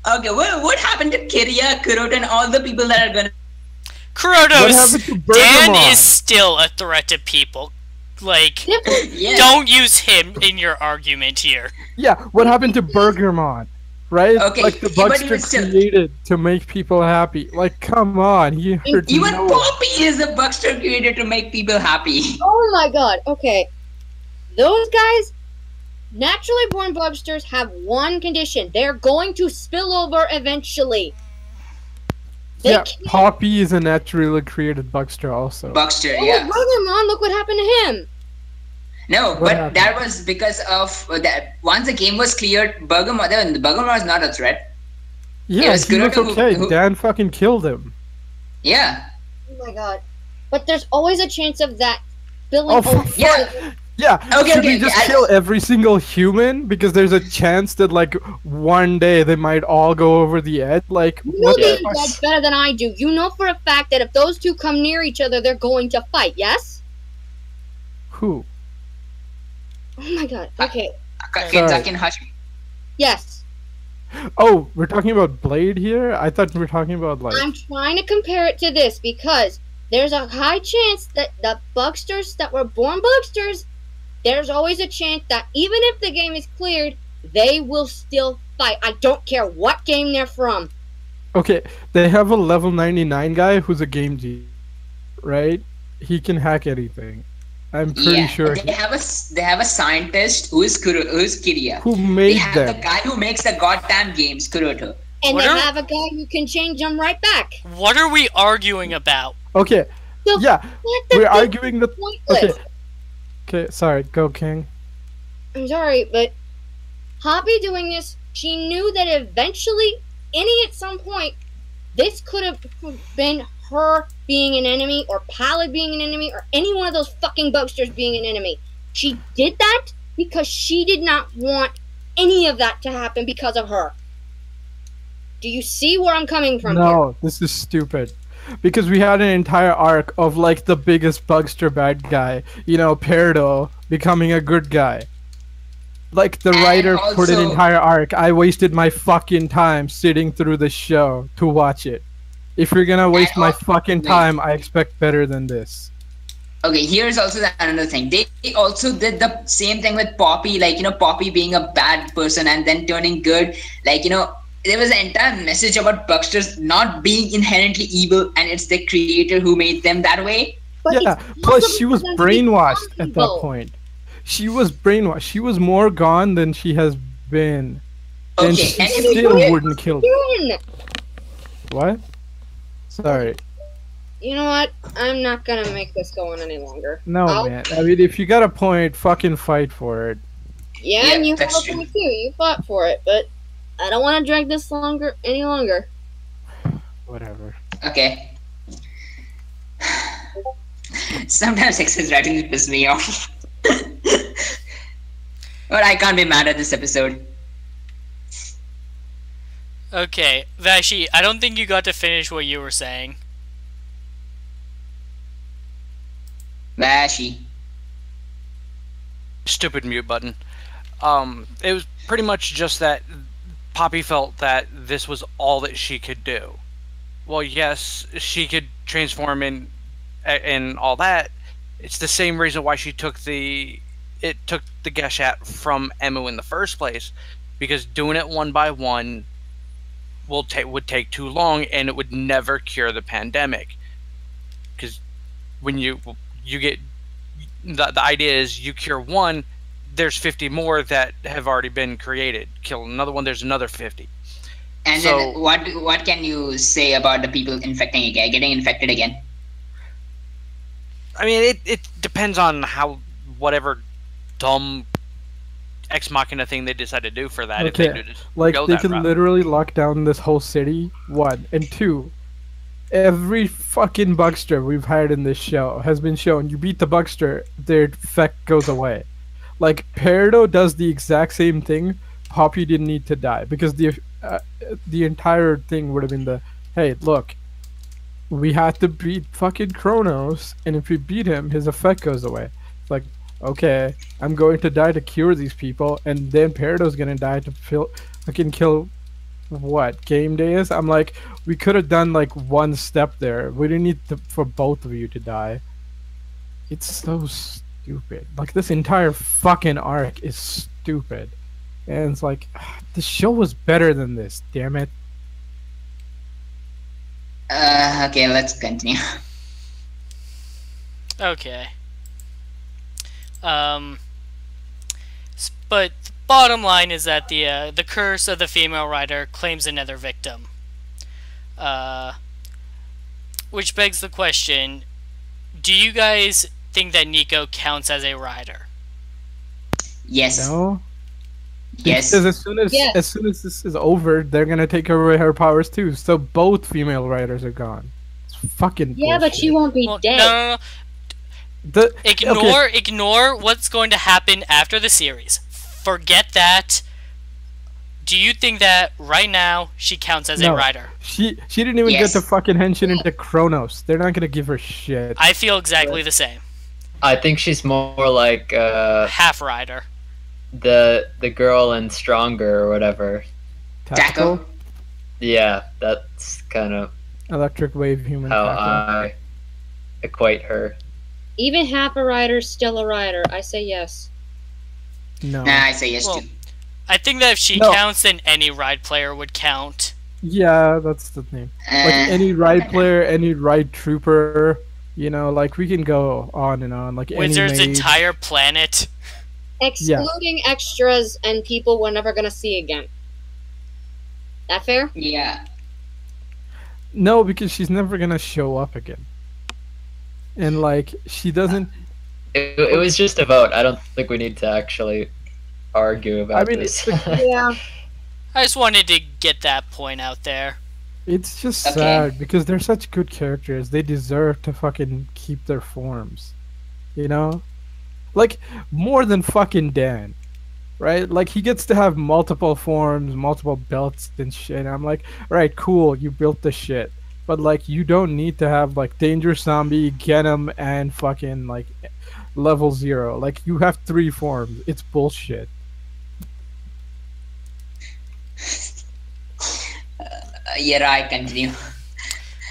Like, okay, what happened to Kiria, Kuroto, and all the people that are gonna... Kuroto's Dan is still a threat to people. Like, yeah. Don't use him in your argument here. Yeah, what happened to Burgermon? Right? Okay, like the Buckster created to make people happy. Like, come on, he heard even Poppy is a Buckster created to make people happy. Oh my god, okay. Those guys naturally born bugsters have one condition. They're going to spill over eventually. Yeah, Poppy is a naturally created bugster also. Bugster, Oh, yeah. Buggermon, look what happened to him. No, What but happened? that was because of that. Once the game was cleared, Buggermon was not a threat. Yeah, was he was Kuroto okay. who- Dan fucking killed him. Yeah. Oh my god. But there's always a chance of that spilling Oh, over. Yeah. Yeah, Okay, should okay, we just okay, kill every single human? Because there's a chance that, like, one day they might all go over the edge. Like, You know what the these fuck? guys better than I do. You know for a fact that if those two come near each other, they're going to fight, yes? Who? Oh my god. Okay. Kenzaki and Hashi. Yes. Oh, we're talking about Blade here? I thought we were talking about, like... I'm trying to compare it to this because there's a high chance that the bugsters that were born bugsters, there's always a chance that even if the game is cleared, they will still fight. I don't care what game they're from. Okay, they have a level 99 guy who's a game genius, right? He can hack anything. I'm pretty sure. They have a scientist who's Kiria. Who They made have them? the guy who makes the goddamn games, Kuroto. And What they are- have a guy who can change them right back. What are we arguing about? Okay, The yeah, fact that we're this arguing the... is pointless. Okay, okay, sorry, go King. I'm sorry, but Hoppy doing this, she knew that eventually, at some point, this could have been her being an enemy, or Pallid being an enemy, or any one of those fucking bugsters being an enemy. She did that because she did not want any of that to happen because of her. Do you see where I'm coming from here? No, this is stupid. Because we had an entire arc of, like, the biggest bugster bad guy, you know, Peridot, becoming a good guy. Like, the And writer put an also- entire arc. I wasted my fucking time sitting through the show to watch it. If you're gonna waste my fucking wait. time, I expect better than this. Okay, here's also another thing. They also did the same thing with Poppy, like, Poppy being a bad person and then turning good. Like, there was an entire message about bugsters not being inherently evil, and it's the creator who made them that way. But Yeah, it's plus also she was because they brainwashed are at that evil. point. She was brainwashed. She was more gone than she has been. And Okay, she and if still you- wouldn't kill. Again. What? Sorry. You know what? I'm not gonna make this go on any longer. No, I'll- man. I mean, if you got a point, fucking fight for it. Yeah, Yeah, and you have that's a true. point too. You fought for it, but I don't want to drag this any longer. Whatever. Okay. Sometimes excess writing pisses me off. But I can't be mad at this episode. Okay, Vashi, I don't think you got to finish what you were saying. Vashy. Stupid mute button. It was pretty much just that Poppy felt that this was all that she could do. Well, yes, she could transform in all that. It's the same reason why she took the Geshat from Emu in the first place, because doing it one by one would take too long, and it would never cure the pandemic. Because when you get the idea is you cure one, there's 50 more that have already been created. Kill another one, there's another 50. And So- then what can you say about the people getting infected again? I mean, it depends on how whatever dumb ex machina thing they decide to do for that. If Okay, they do just Like, go they that could route. literally lock down this whole city. One. And two, every fucking bugster we've had in this show has been shown. You beat the bugster, their effect goes away. Like, Peridot does the exact same thing. Poppy didn't need to die. Because the entire thing would have been hey, look. We had to beat fucking Kronos, and if we beat him, his effect goes away. It's like, okay, I'm going to die to cure these people, and then Peridot's gonna die to fucking kill what game day is. I'm like, we could have done like one step there. We didn't need for both of you to die. It's so stupid. Like, this entire fucking arc is stupid, and it's like, the show was better than this. Damn it. Okay, let's continue. Okay. But the bottom line is that the curse of the female rider claims another victim. Which begs the question, do you guys think that Nico counts as a rider? Yes. No. Yes. Because as soon as this is over, they're gonna take away her powers too. So both female riders are gone. It's fucking Yeah, but she bullshit. won't be Well, dead. no. Okay. Ignore what's going to happen after the series. Forget that. Do you think that right now she counts as a No. rider? She didn't even Yes. get the fucking henshin into Kronos. They're not gonna give her shit. I feel exactly the same. I think she's more like Half rider. the girl in Stronger or whatever. Tactical, Drago. Yeah, that's kind of electric wave human. how tackle. I equate her. Even half a rider's still a rider. I say yes. No. Nah, I say yes Well, too. I think that if she No. counts, then any ride player would count. Yeah, that's the name. Like Uh, any ride player, any ride trooper. You know, like we can go on and on. Like Wizard's any mage. entire planet. Excluding extras and people we're never gonna see again. That fair? yeah. No, because she's never gonna show up again. And like she doesn't. It was just a vote. I don't think we need to actually argue about mean, this. Yeah. I just wanted to get that point out there. It's just Okay. sad because they're such good characters. They deserve to fucking keep their forms. You know? Like, more than fucking Dan. Right? Like, he gets to have multiple forms, multiple belts and shit. And I'm like, right, cool, you built the shit. But, like, you don't need to have, like, Dangerous Zombie, Genom, and fucking, like, level 0. Like, you have 3 forms. It's bullshit. Yeah, right, continue.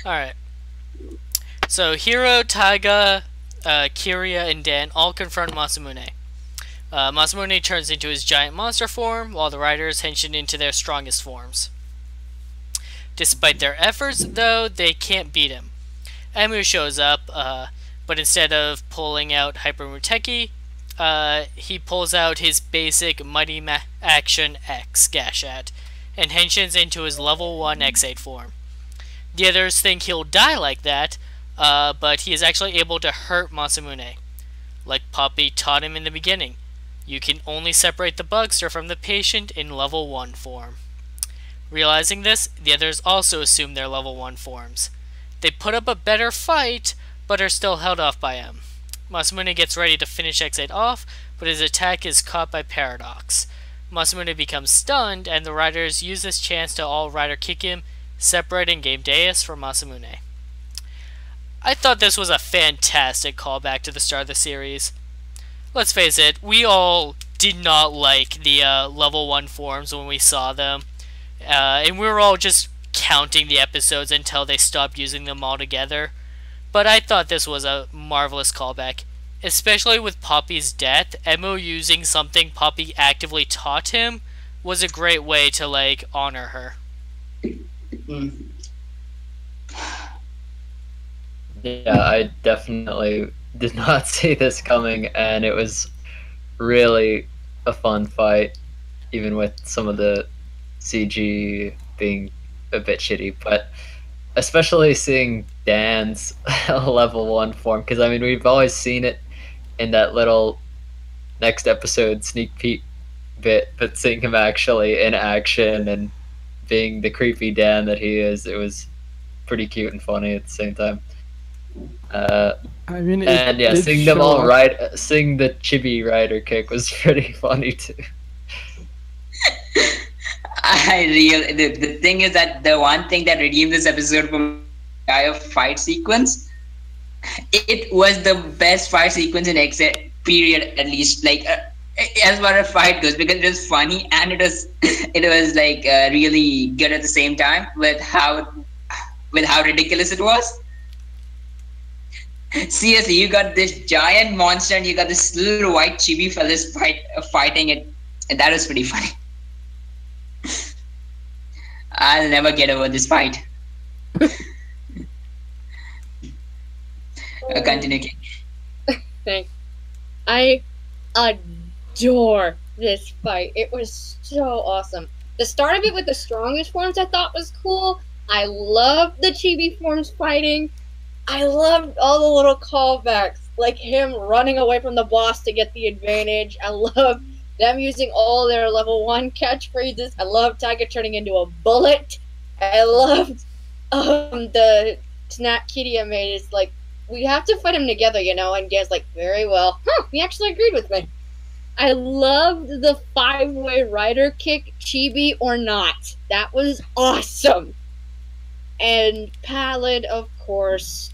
Alright. So, Hiro, Taiga, Kiria, and Dan all confront Masamune. Masamune turns into his giant monster form, while the riders henshin into their strongest forms. Despite their efforts, though, they can't beat him. Emu shows up, but instead of pulling out Hyper Muteki, he pulls out his basic Mighty Action X Gashat, and henshins into his level 1 Ex-Aid form. The others think he'll die like that, but he is actually able to hurt Masamune. Like Poppy taught him in the beginning, you can only separate the bugster from the patient in level 1 form. Realizing this, the others also assume their level 1 forms. They put up a better fight, but are still held off by him. Masamune gets ready to finish Ex-Aid off, but his attack is caught by Paradox. Masamune becomes stunned, and the riders use this chance to all rider kick him, separating Game Deus from Masamune. I thought this was a fantastic callback to the start of the series. Let's face it, we all did not like the level 1 forms when we saw them, and we were all just counting the episodes until they stopped using them altogether. But I thought this was a marvelous callback. Especially with Poppy's death, Emo using something Poppy actively taught him was a great way to, like, honor her. Yeah, I definitely did not see this coming, and it was really a fun fight, even with some of the CG being a bit shitty. But especially seeing Dan's level 1 form, because I mean, we've always seen it in that little next episode sneak peek bit, but seeing him actually in action and being the creepy Dan that he is, it was pretty cute and funny at the same time. I mean, And yeah, seeing them all seeing the chibi rider kick was pretty funny too. The thing is that the one thing that redeemed this episode from the fight sequence, it was the best fight sequence in Ex-Aid period, at least, like as far as fight goes, because it was funny and it was like really good at the same time with how ridiculous it was. Seriously, you got this giant monster and you got this little white chibi fellas fighting it. And that was pretty funny. I'll never get over this fight. Continue. Thanks. I adore this fight. It was so awesome. The start of it with the strongest forms I thought was cool. I loved the chibi forms fighting. I loved all the little callbacks, like him running away from the boss to get the advantage. I loved them using all their level 1 catchphrases. I loved Tiger turning into a bullet. I loved the snap Kidia made. It's like, we have to fight him together, you know? And Gan's like, very well. He actually agreed with me. I loved the 5-way rider kick, chibi or not. That was awesome. And Pallid, of course.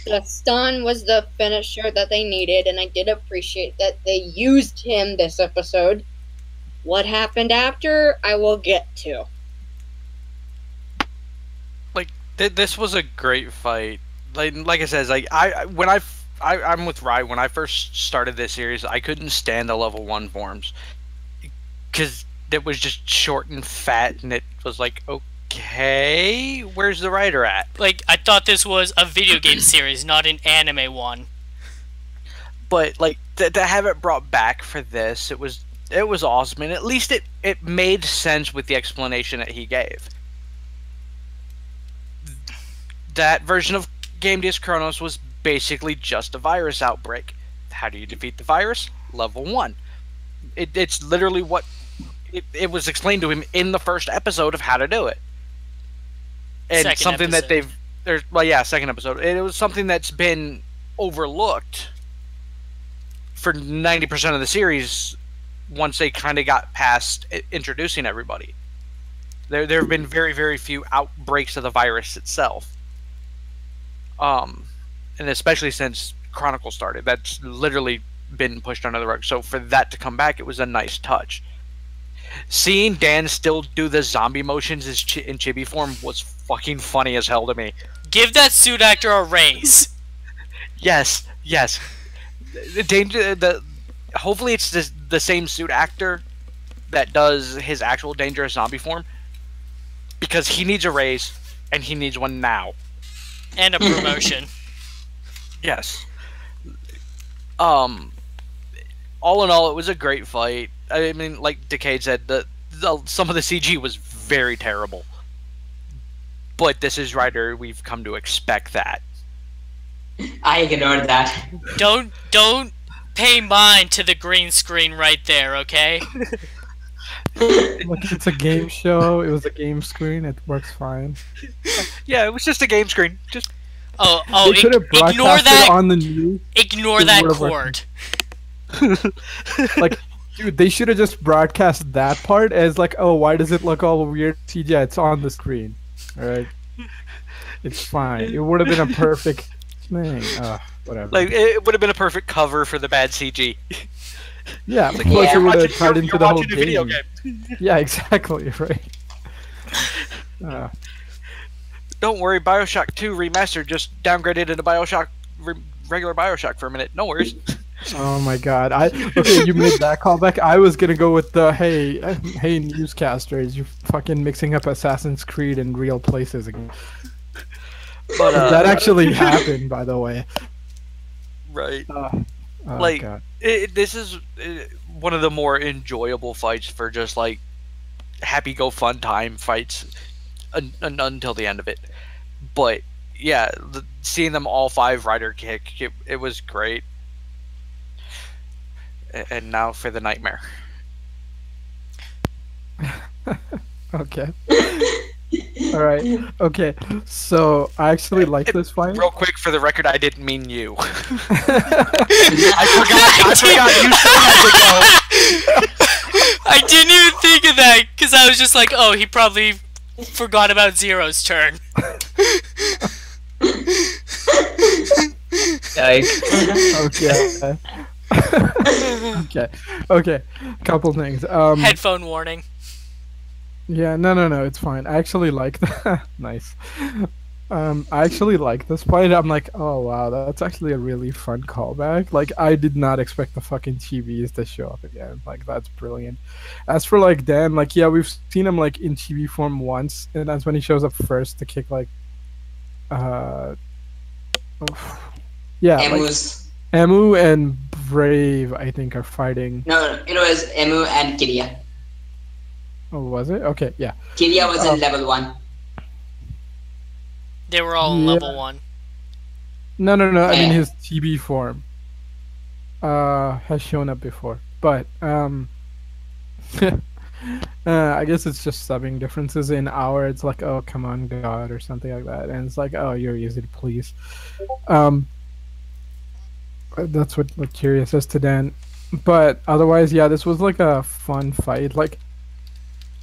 The stun was the finisher that they needed, and I did appreciate that they used him this episode. What happened after, I will get to. Like, this was a great fight. Like I said, I'm with Rai. When I first started this series, I couldn't stand the level 1 forms because it was just short and fat, and it was like, okay, where's the writer at? Like, I thought this was a video game series, not an anime one. But like to have it brought back for this, it was awesome, and at least it made sense with the explanation that he gave. That version of Game Diaz Chronos was basically just a virus outbreak. How do you defeat the virus? Level 1. It's literally what it was explained to him in the first episode of how to do it. And Second something episode. that second episode. And it was something that's been overlooked for 90% of the series once they kind of got past introducing everybody. There have been very, very few outbreaks of the virus itself. And especially since Chronicle started, that's literally been pushed under the rug. So for that to come back, it was a nice touch. Seeing Dan still do the zombie motions in chibi form was fucking funny as hell to me. Give that suit actor a raise. Yes. Hopefully it's the same suit actor that does his actual dangerous zombie form, because he needs a raise and he needs one now. And a promotion. Yes. All in all, it was a great fight. I mean, like Decade said, some of the CG was very terrible. But this is Rider. We've come to expect that. I ignored that. Don't pay mind to the green screen right there, okay? Look, it's a game show. It was a game screen. It works fine. Yeah, it was just a game screen. Just They could have ignore broadcast that. it on the news. Ignore It that would've chord. Like, dude, they should have just broadcast that part as like, oh, why does it look all weird CGI? It's on the screen. All right, it's fine. It would have been a perfect thing. Whatever. like it would have been a perfect cover for the bad CG. Yeah, Like, plus yeah, it would have you're tied into the whole watching a video game. game. Yeah, exactly. Right. Don't worry, BioShock 2 Remastered just downgraded into BioShock regular BioShock for a minute. No worries. Oh my god. Okay, you made that callback. I was gonna go with the hey newscasters, you fucking mixing up Assassin's Creed in real places again. But That actually happened, by the way. right. Oh Like, god. This is one of the more enjoyable fights for just like happy go fun time fights until the end of it. But yeah, seeing them all 5 rider kick, it was great. And now for the nightmare. Okay. Alright. Okay. So I actually like this fight. Real quick, for the record, I didn't mean you. I forgot you still had to go. I didn't even think of that because I was just like, oh, he probably forgot about Zero's turn. Yikes. Okay. Okay. Couple things. Headphone warning. Yeah, no, it's fine. I actually like that. Nice. I actually like this fight. I'm like, oh wow, that's actually a really fun callback. Like, I did not expect the fucking TVs to show up again. Like, that's brilliant. As for like Dan, like, yeah, we've seen him like in TV form once, and that's when he shows up first to kick like, yeah, like Emus. Emu and Brave, I think, are fighting. No, it was Emu and Kiria. Oh, was it? Okay, yeah. Kiria was in level 1. They were all in Yeah. level 1. No. I mean Yeah. his TB form. Has shown up before, but I guess it's just subbing differences. In our, it's like, oh, come on, God, or something like that, and it's like, oh, you're easy to please. That's what Curious is to Dan. But otherwise, yeah, this was like a fun fight. Like,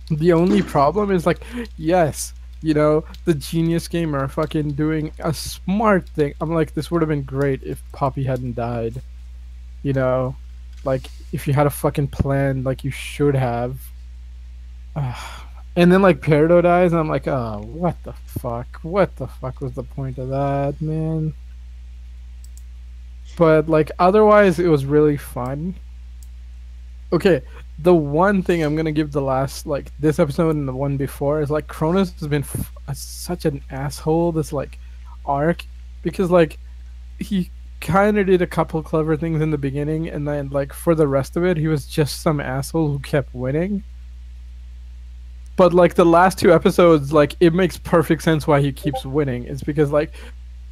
the only problem is like, yes, you know, the Genius Gamer fucking doing a smart thing. I'm like, this would have been great if Poppy hadn't died. You know, like if you had a fucking plan, like you should have. And then like Peridot dies, and I'm like, oh, what the fuck? What the fuck was the point of that, man? But like otherwise, it was really fun. Okay, the one thing I'm gonna give the last, like this episode and the one before, is like Kronos has been such an asshole this like arc, because like he kind of did a couple clever things in the beginning, and then like for the rest of it he was just some asshole who kept winning. But like the last 2 episodes, like it makes perfect sense why he keeps winning. It's because like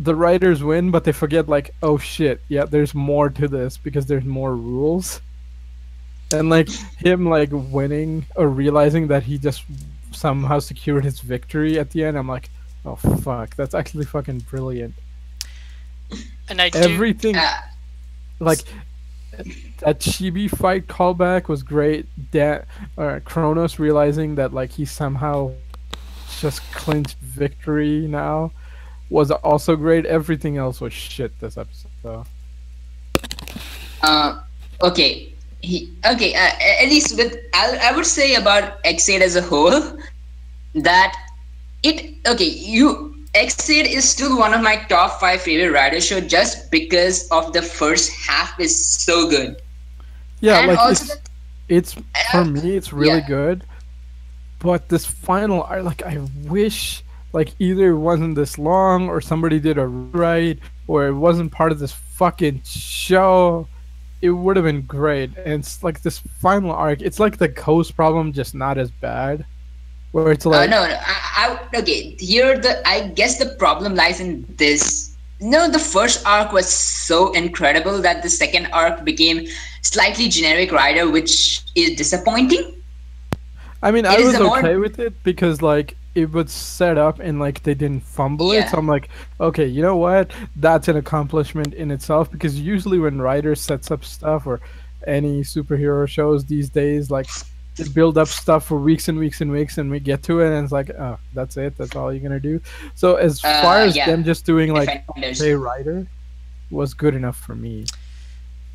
the writers win, but they forget like, oh shit, yeah, there's more to this because there's more rules. And like him like winning or realizing that he just somehow secured his victory at the end, I'm like, oh fuck, that's actually fucking brilliant. And I do. Everything like that Chibi fight callback was great. Kronos realizing that like he somehow just clinched victory now was also great. Everything else was shit this episode. So. Okay. At least with I would say about Ex-Aid as a whole that Ex-Aid is still one of my top 5 favorite rider show just because of the first half is so good. Yeah, and like also it's for me it's really good, but this final art, like I wish like either it wasn't this long or somebody did a rewrite or it wasn't part of this fucking show. It would have been great. And it's like this final arc, it's like the Coast problem, just not as bad. Where it's like I guess the problem lies in this. No, the first arc was so incredible that the second arc became slightly generic rider, which is disappointing. I mean, I was okay with it because like it was set up and like they didn't fumble it. So I'm like, okay, you know what? That's an accomplishment in itself, because usually when writers sets up stuff or any superhero shows these days, like they build up stuff for weeks and weeks and weeks, and we get to it and it's like, oh, that's it, that's all you're gonna do. So as far as them just doing like a writer was good enough for me.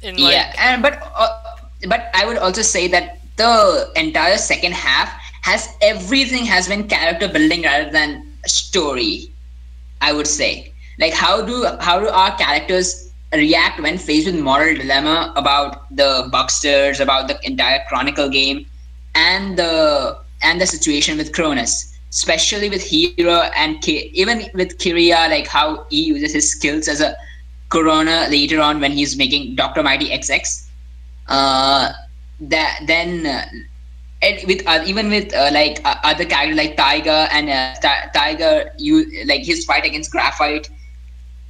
But I would also say that the entire second half has been character building rather than story. I would say, like how do our characters react when faced with moral dilemma about the Bucksters, about the entire Chronicle game, and the situation with Cronus, especially with Hero and even with Kiria, like how he uses his skills as a Corona later on when he's making Dr. Mighty XX. With other characters like Tiger and Tiger, like his fight against Graphite,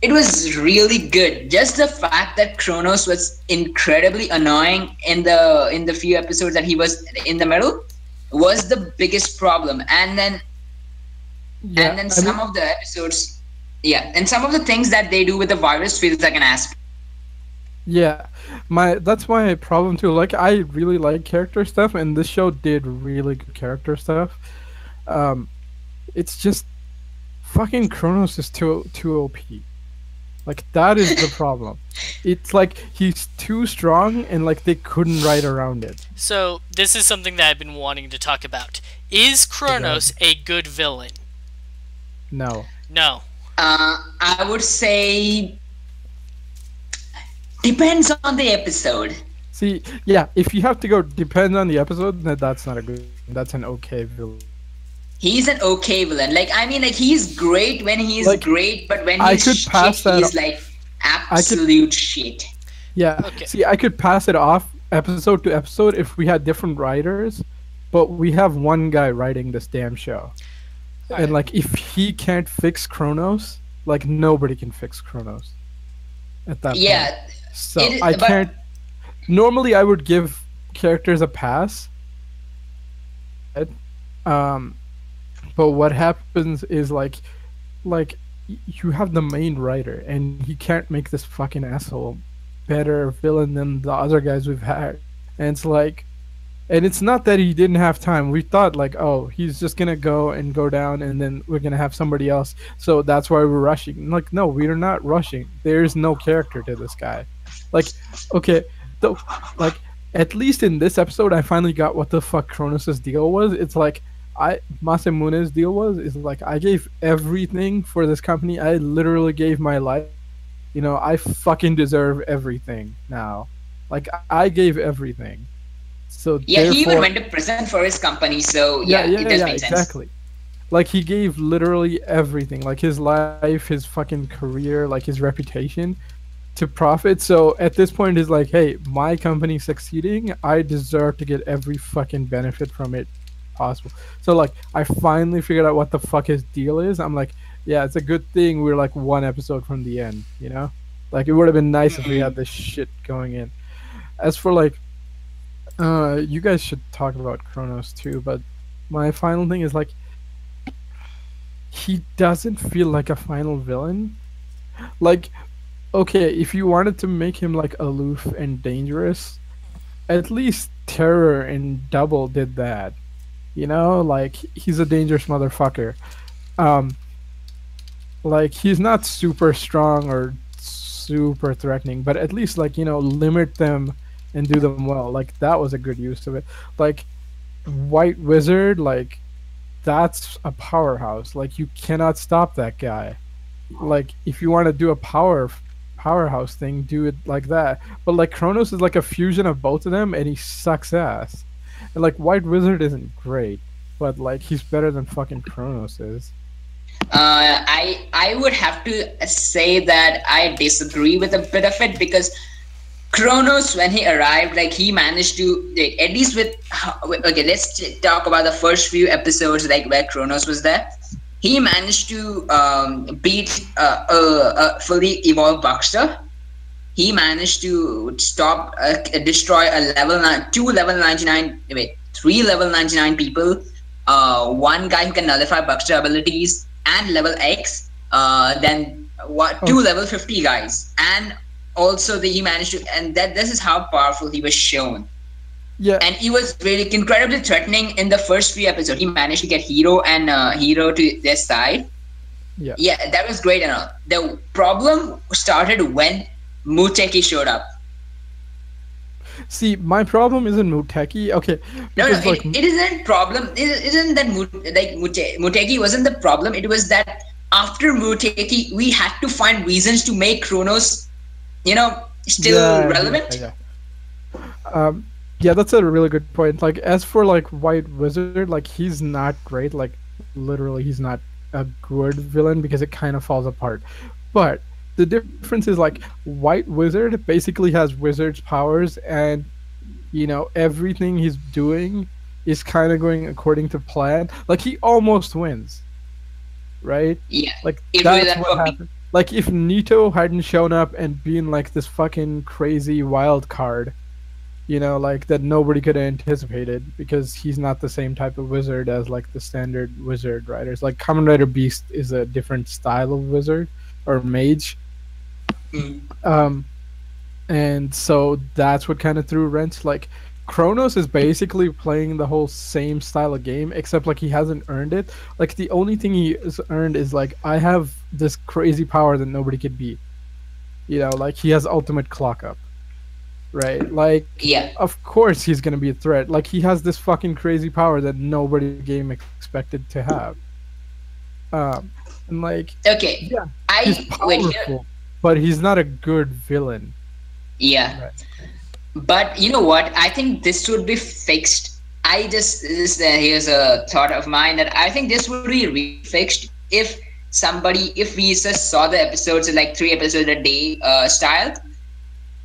it was really good. Just the fact that Kronos was incredibly annoying in the few episodes that he was in the middle was the biggest problem. And then some of the episodes, and some of the things that they do with the virus feels like an aspect. Yeah, that's my problem too. Like I really like character stuff, and this show did really good character stuff. It's just fucking Kronos is too OP. Like that is the problem. It's like he's too strong, and like they couldn't write around it. So this is something that I've been wanting to talk about. Is Kronos a good villain? No. No. I would say depends on the episode. See, yeah, if you have to go depends on the episode, then that's not a good. That's an okay villain. He's an okay villain. Like I mean, like he's great when he's like, great, but when he's shit, he's like absolute shit. Yeah. Okay. See, I could pass it off episode to episode if we had different writers, but we have one guy writing this damn show. Alright. And like if he can't fix Kronos, like nobody can fix Kronos at that point. Yeah, So it is- I but- can't normally I would give characters a pass. Um but what happens is like you have the main writer and he can't make this fucking asshole better villain than the other guys we've had. And it's like, and it's not that he didn't have time. We thought like, oh, he's just gonna go down and then we're gonna have somebody else, so that's why we're rushing. Like, no, we are not rushing. There's no character to this guy. Like, okay, though, like at least in this episode I finally got what the fuck Kronos' deal was. It's like Masamune's deal is like, I gave everything for this company. I literally gave my life. You know, I fucking deserve everything now. Like, I gave everything. So Yeah, he even therefore- went to prison for his company, so yeah, it does make sense. exactly. Like, he gave literally everything, like his life, his fucking career, like his reputation, to profit. So at this point, it's like, hey, my company's succeeding. I deserve to get every fucking benefit from it possible. So like, I finally figured out what the fuck his deal is. I'm like, yeah, it's a good thing we're like one episode from the end, you know? Like, it would have been nice if we had this shit going in. As for like, you guys should talk about Kronos too, but my final thing is like, he doesn't feel like a final villain. Like, okay, if you wanted to make him like aloof and dangerous, at least Terror and Double did that. You know, like, he's a dangerous motherfucker. Like, he's not super strong or super threatening, but at least, like, you know, limit them and do them well. Like, that was a good use of it. Like, White Wizard, like, that's a powerhouse. Like, you cannot stop that guy. Like, if you want to do a powerhouse thing, do it like that. But like, Kronos is like a fusion of both of them, and he sucks ass. And like, White Wizard isn't great, but like, he's better than fucking Kronos is. I would have to say that I disagree with a bit of it, because Kronos, when he arrived, like, he managed to, at least with, okay, let's talk about the first few episodes, like, where Kronos was there. He managed to beat a fully evolved Buckster. He managed to stop, destroy three level 99 people, one guy who can nullify Buckster abilities, and level X, then two level 50 guys, and also he managed to, and this is how powerful he was shown. Yeah. And he was really incredibly threatening in the first few episodes. He managed to get Hero and Hero to their side. Yeah. Yeah, that was great and all. The problem started when Muteki showed up. See, my problem isn't Muteki. Okay. No, because, like, it isn't problem. It isn't that Muteki wasn't the problem. It was that after Muteki, we had to find reasons to make Kronos, you know, still relevant. Yeah, that's a really good point. Like, as for like White Wizard, like, he's not great. Like, literally, he's not a good villain because it kind of falls apart. But the difference is, like, White Wizard basically has wizard's powers, and you know, everything he's doing is kind of going according to plan. Like, he almost wins, right? Yeah. Like, If that's that what were- happened. Like, if Nito hadn't shown up and been like this fucking crazy wild card, you know, like, that nobody could have anticipated, because he's not the same type of wizard as like the standard wizard riders. Like, Kamen Rider Beast is a different style of wizard or mage. And so that's what kind of threw wrench. Like, Kronos is basically playing the whole same style of game, except like he hasn't earned it. Like, the only thing he has earned is like, I have this crazy power that nobody could beat. You know, like, he has ultimate clock up, right? Like, Yeah. of course he's gonna be a threat. Like, he has this fucking crazy power that nobody in the game expected to have. And like, Okay. yeah, I he's wait here. powerful, but he's not a good villain. Yeah. Right. But you know what? I think this would be fixed. Here's a thought of mine that I think this would be fixed if we just saw the episodes like 3 episodes a day style,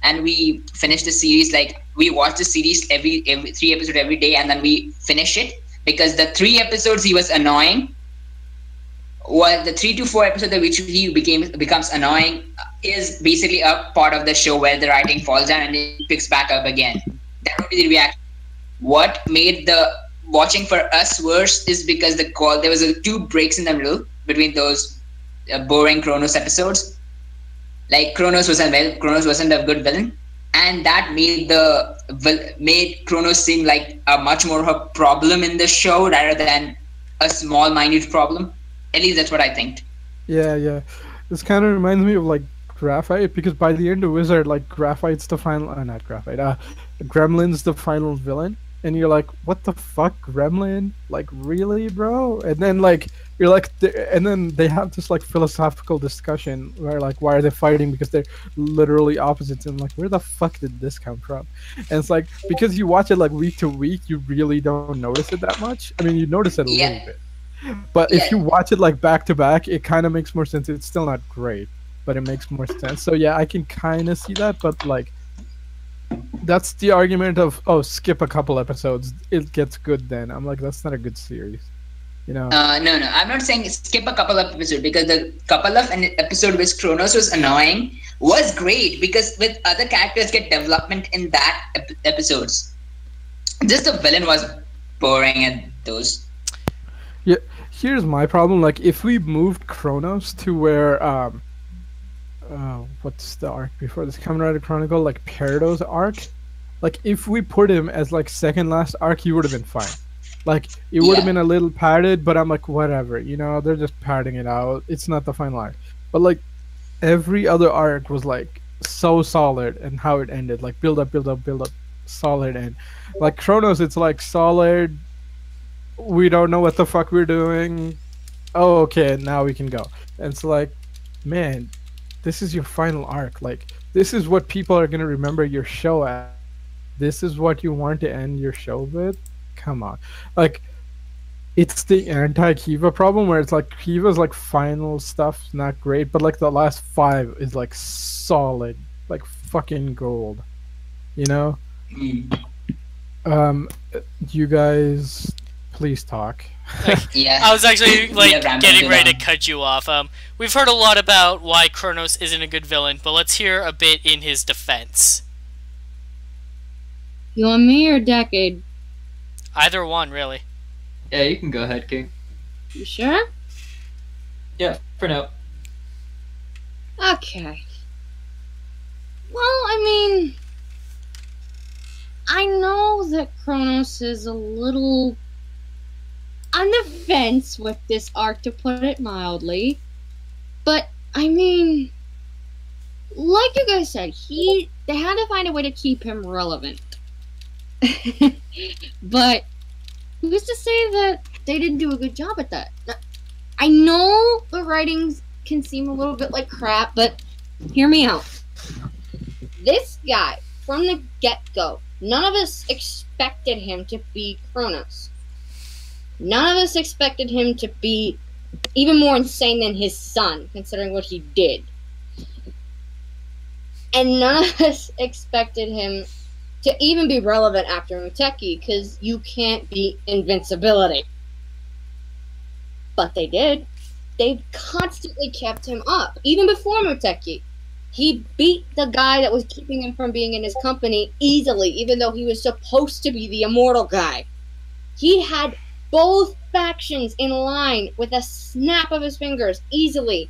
and we finish the series. Like we watch the series every 3 episodes every day, and then we finish it because the 3 episodes he was annoying. Well, the 3 to 4 episodes that which he becomes annoying is basically a part of the show where the writing falls down and it picks back up again. That would be the reaction. What made the watching for us worse is because there was 2 breaks in the middle between those boring Kronos episodes. Like Kronos wasn't a good villain, and that made Kronos seem like a much more of a problem in the show rather than a small minute problem. At least that's what I think. Yeah. This kind of reminds me of like Graphite, because by the end of Wizard, like Graphite's the final, not Graphite, Gremlin's the final villain, and you're like, what the fuck, Gremlin? Like, really, bro? And then like you're like, and then they have this like philosophical discussion where like, why are they fighting? Because they're literally opposites, and like, where the fuck did this come from? And it's like, because you watch it like week to week, you really don't notice it that much. I mean, you notice it a little bit. But if you watch it like back to back, it kind of makes more sense. It's still not great, but it makes more sense. So yeah, I can kind of see that, but like that's the argument of, oh, skip a couple episodes, it gets good then. I'm like, that's not a good series, you know? No, I'm not saying skip a couple of episodes, because the couple of an episode which Kronos was annoying was great, because with other characters get development in that episodes. Just the villain was boring at those. Yeah, here's my problem. Like, if we moved Kronos to where, what's the arc before this? Kamen Rider Chronicle, like Peridot's arc. Like, if we put him as like second last arc, he would have been fine. Like, it would have been a little padded, but I'm like, whatever, you know, they're just padding it out. It's not the final arc. But like, every other arc was like so solid, and how it ended, like build up, solid, and like Kronos, it's like solid. We don't know what the fuck we're doing. Oh, okay, now we can go. And it's like, man, this is your final arc. Like, this is what people are gonna remember your show at. This is what you want to end your show with? Come on. Like, it's the anti-Kiva problem, where it's like Kiva's like final stuff's not great, but like the last 5 is like solid, like fucking gold. You know? You guys, please talk. I was actually like getting ready to cut you off. We've heard a lot about why Kronos isn't a good villain, but let's hear a bit in his defense. You want me or Decade? Either one, really. Yeah, you can go ahead, King. You sure? Yeah, for now. Okay. Well, I mean, I know that Kronos is a little on the fence with this arc, to put it mildly. But, I mean, like you guys said, they had to find a way to keep him relevant. But who's to say that they didn't do a good job at that? I know the writings can seem a little bit like crap, but hear me out. This guy, from the get-go, none of us expected him to be Kronos. None of us expected him to be even more insane than his son, considering what he did. And none of us expected him to even be relevant after Muteki, because you can't beat invincibility. But they did. They constantly kept him up, even before Muteki. He beat the guy that was keeping him from being in his company easily, even though he was supposed to be the immortal guy. He had both factions in line with a snap of his fingers, easily.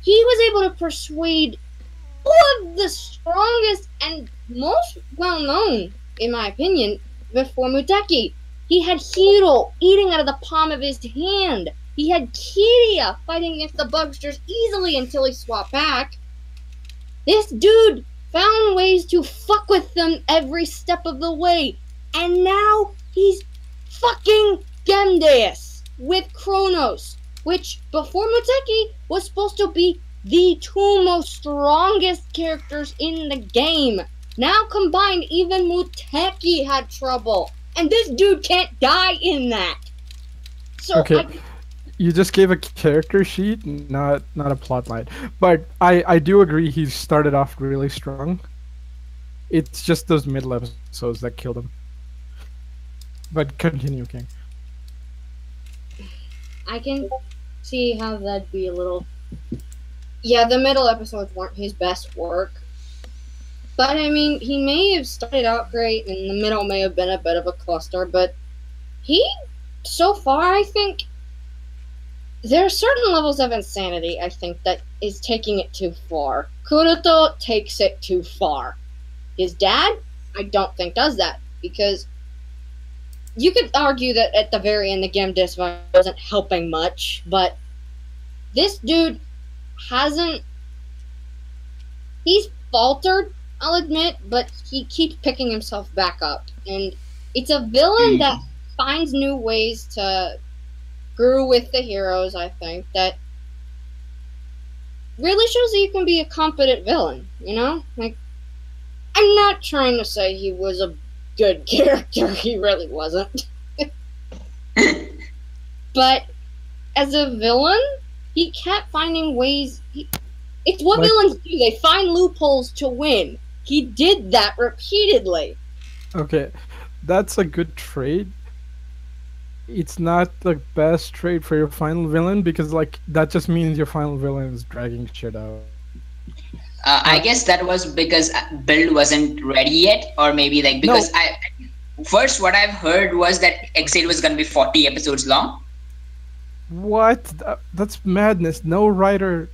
He was able to persuade two of the strongest and most well-known, in my opinion, before Muteki. He had Hiro eating out of the palm of his hand. He had Kiria fighting against the Bugsters easily until he swapped back. This dude found ways to fuck with them every step of the way. And now he's fucking Gemdeus with Kronos, which before Muteki was supposed to be the 2 most strongest characters in the game. Now combined, even Muteki had trouble. And this dude can't die in that. So okay. You just gave a character sheet, not a plot line. But I do agree he started off really strong. It's just those middle episodes that killed him. But continue, King. I can see how that'd be a little. Yeah, the middle episodes weren't his best work. But I mean, he may have started out great, and the middle may have been a bit of a cluster, but so far, I think there are certain levels of insanity, I think, that is taking it too far. Kuruto takes it too far. His dad, I don't think, does that, because you could argue that at the very end, the Gem Disc wasn't helping much, but this dude hasn't. He's faltered, I'll admit, but he keeps picking himself back up. And it's a villain that finds new ways to grow with the heroes, I think, that really shows that you can be a competent villain, you know? Like, I'm not trying to say he was a good character, he really wasn't. But as a villain, he kept finding ways. It's what villains do. They find loopholes to win. He did that repeatedly. Okay, that's a good trait. It's not the best trait for your final villain because, like, that just means your final villain is dragging shit out. I guess that was because build wasn't ready yet, or maybe like because first what I've heard was that Ex-Aid was gonna be 40 episodes long. What? That's madness. No writer,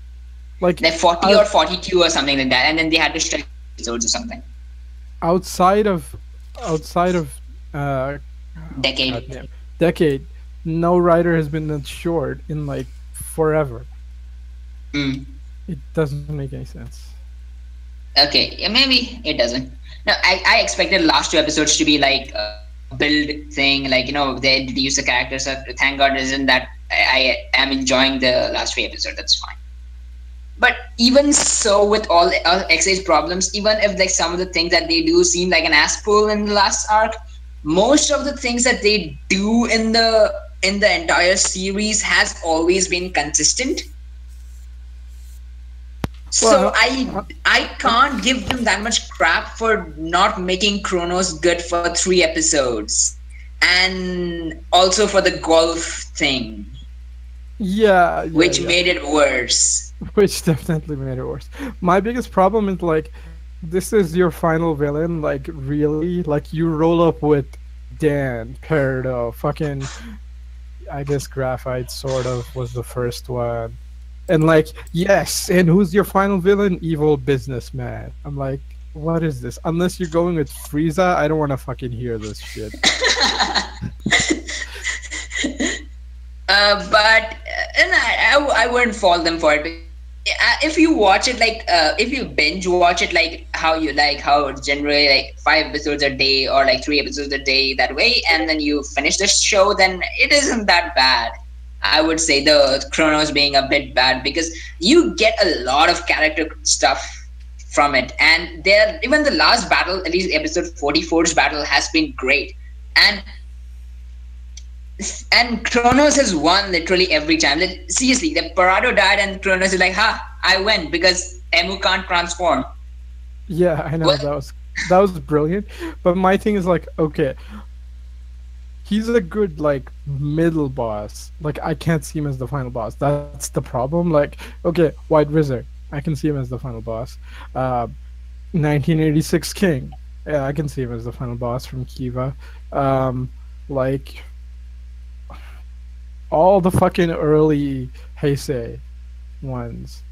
like 40 or 42 or something like that, and then they had to stretch episodes or something. outside of decade, no writer has been that short in like forever. It doesn't make any sense. Okay, yeah, maybe it doesn't. No, I expected last 2 episodes to be like a build thing, like, you know, they introduce the characters. So thank God isn't that. I am enjoying the last 3 episodes. That's fine. But even so, with all Ex-Aid's problems, even if like some of the things that they do seem like an ass pull in the last arc, most of the things that they do in the entire series has always been consistent. So I can't give them that much crap for not making Chronos good for 3 episodes, and also for the golf thing. Which made it worse. Which definitely made it worse. My biggest problem is like, this is your final villain. Like, really? Like, you roll up with Dan, Peridot, fucking, I guess Graphite sort of was the first one. And like, yes, and who's your final villain? Evil businessman. I'm like, what is this? Unless you're going with Frieza, I don't want to fucking hear this shit. But I wouldn't fault them for it. If you watch it like if you binge watch it like how generally like 5 episodes a day or like 3 episodes a day that way, and then you finish the show, then it isn't that bad. I would say the Chronos being a bit bad because you get a lot of character stuff from it, and even the last battle, at least episode 44's battle, has been great, and Chronos has won literally every time. Like, seriously, the Parado died and Chronos is like, I win because Emu can't transform. Yeah, I know. What? That was brilliant. But my thing is like, okay, he's a good like middle boss. Like, I can't see him as the final boss. That's the problem. Like, okay, White Wizard, I can see him as the final boss. 1986 King, yeah, I can see him as the final boss from Kiva. Like, all the fucking early Heisei ones,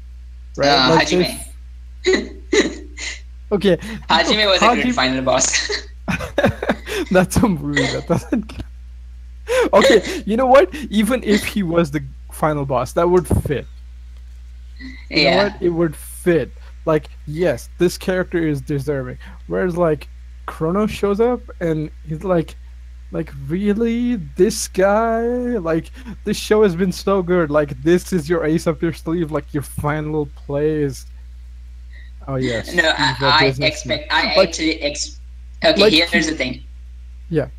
right? Like Hajime. Okay. Hajime was a great final boss. That's a movie that doesn't count. Okay, you know what? Even if he was the final boss, that would fit. You know what? It would fit. Like, yes, this character is deserving. Whereas, like, Chronos shows up and he's like, really? This guy? Like, this show has been so good. Like, this is your ace up your sleeve. Like, your final play is... Oh, yes. No, here's the thing. Yeah.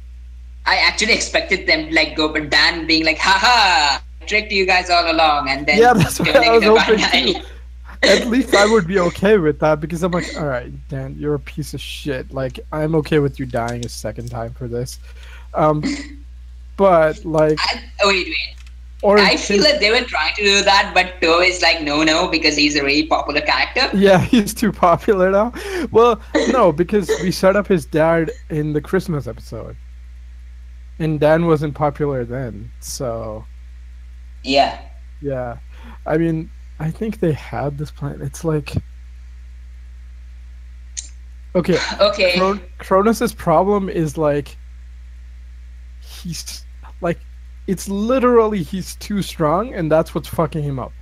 I actually expected them to, like, go, but Dan being like, haha, I tricked you guys all along, and then... Yeah, that's what I was hoping too. at least I would be okay with that because I'm like, all right, Dan, you're a piece of shit. Like, I'm okay with you dying a second time for this. But like, wait. or I feel that they were trying to do that, but Toe is like, no, because he's a really popular character. yeah, he's too popular now. Well, no, because we set up his dad in the Christmas episode, and Dan wasn't popular then, so Yeah. yeah. I mean, I think they had this plan. It's like, okay, Okay. Kronos' problem is like, he's like, it's literally he's too strong, and that's what's fucking him up.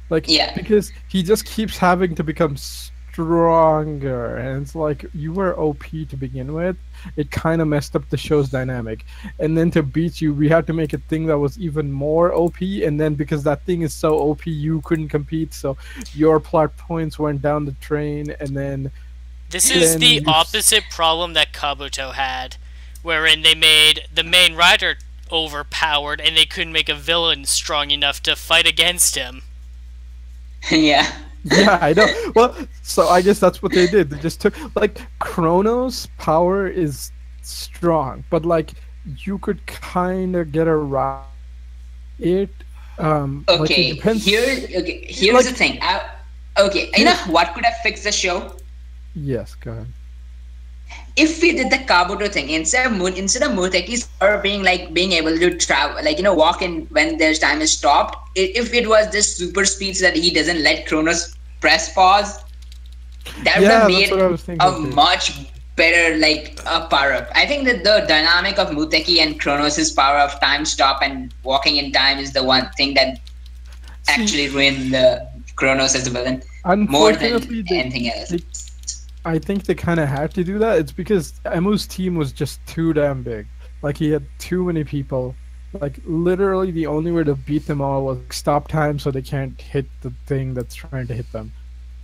Like, Yeah. because he just keeps having to become stronger, and it's like, you were OP to begin with. It kind of messed up the show's dynamic, and then to beat you, we had to make a thing that was even more OP, and then because that thing is so OP, you couldn't compete, so your plot points went down the drain, and then This is then the you opposite problem that Kabuto had, wherein they made the main rider overpowered and they couldn't make a villain strong enough to fight against him. Yeah. yeah, I know. Well, so I guess that's what they did. They just took, like, Chronos' power is strong, but like, you could kind of get around it. Like, Okay. it depends. Here's like- the thing. Okay. You know what could have fixed the show? Yes, go ahead. If we did the Kabuto thing instead of Muteki's power being like being able to travel, like, walk in when their time is stopped. If it was this super speed so that he doesn't let Kronos press pause, that would Yeah, have that's made what I was thinking a too. much better power up. I think that the dynamic of Muteki and Kronos' power of time stop and walking in time is the one thing that actually ruined the Kronos as a villain more than Unfortunately, anything else. I think they kind of had to do that. It's because Emu's team was just too damn big. Like, he had too many people. Like, literally the only way to beat them all was stop time so they can't hit the thing that's trying to hit them.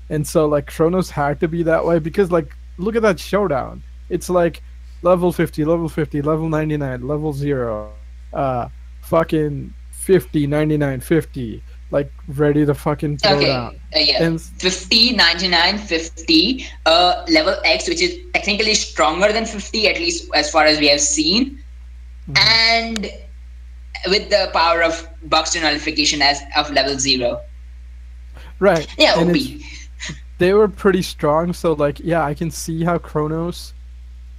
And so, like, Kronos had to be that way because, like, look at that showdown. It's like level 50, level 50, level 99, level 0, fucking 50, 99, 50. Like, ready to fucking throw down. Yeah. And 50, 99, 50, level X, which is technically stronger than 50, at least as far as we have seen. And with the power of Buxton nullification as of level 0. right. Yeah, And OP. they were pretty strong, so like, yeah, I can see how Kronos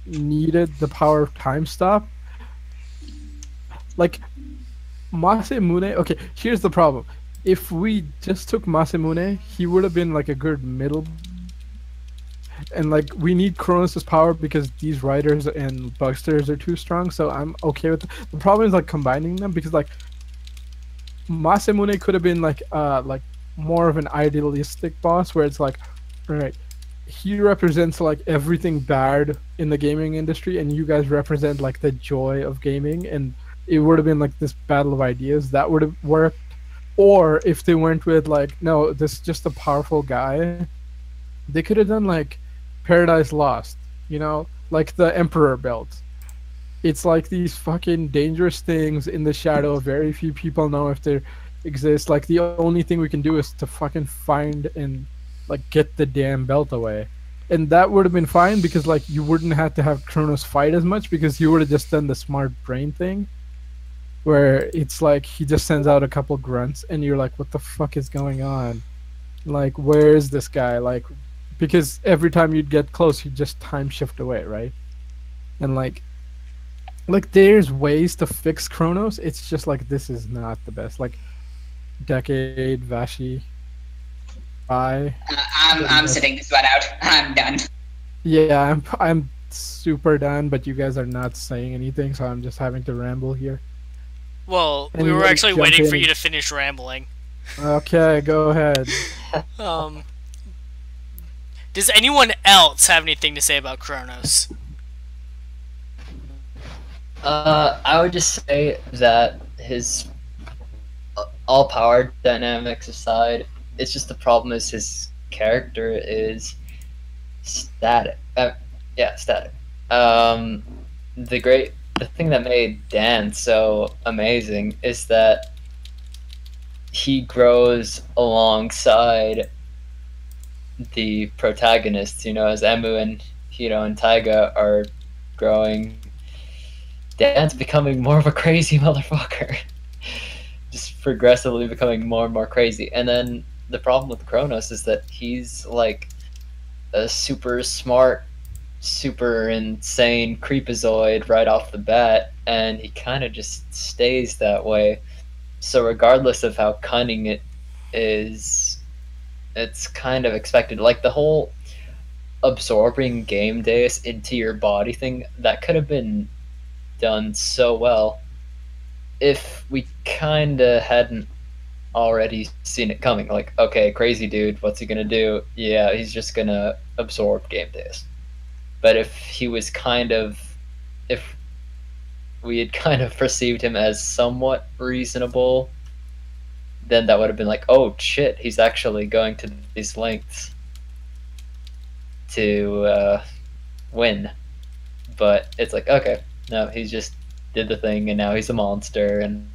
needed the power of time stop. Like, Masamune, okay, here's the problem. If we just took Masamune, he would have been like a good middle. And like, we need Kronos' power because these riders and Bugsters are too strong, so I'm okay with it. The problem is like combining them because like Masamune could have been like more of an idealistic boss where it's like, alright, he represents like everything bad in the gaming industry and you guys represent like the joy of gaming, and it would have been like this battle of ideas that would have worked. Or if they went with like, no, this is just a powerful guy, they could have done like Paradise Lost, like the Emperor belt. It's like these fucking dangerous things in the shadow. Very few people know if they exist. Like, the only thing we can do is to fucking find and like get the damn belt away. And that would have been fine because like you wouldn't have to have Kronos fight as much because you would have just done the smart brain thing. Where it's like he just sends out a couple grunts and you're like, what the fuck is going on? Like, where is this guy? Like, because every time you'd get close, he'd just time shift away, right? And like there's ways to fix Kronos. It's just like, this is not the best. Like, Decade, Vashi, I'm sitting this one out. I'm done. Yeah, I'm super done, but you guys are not saying anything, so I'm just having to ramble here. Well, we Anybody were actually jump waiting in? for you to finish rambling. Okay, go ahead. Does anyone else have anything to say about Kronos? I would just say that his all power dynamics aside, it's just the problem is his character is static. Static. The thing that made Dan so amazing is that he grows alongside the protagonists, as Emu and Hiro and Taiga are growing, Dan's becoming more of a crazy motherfucker. Just progressively becoming more and more crazy. And then the problem with Kronos is that he's like a super smart, super insane creepazoid right off the bat, and he kind of just stays that way. So regardless of how cunning it is, it's kind of expected. Like the whole absorbing game days into your body thing, that could have been done so well if we kind of hadn't already seen it coming. Like, okay, crazy dude, what's he gonna do? Yeah, he's just gonna absorb game days. But if we had kind of perceived him as somewhat reasonable, then that would have been like, oh shit, he's actually going to these lengths to win. But it's like, okay, no, he just did the thing and now he's a monster and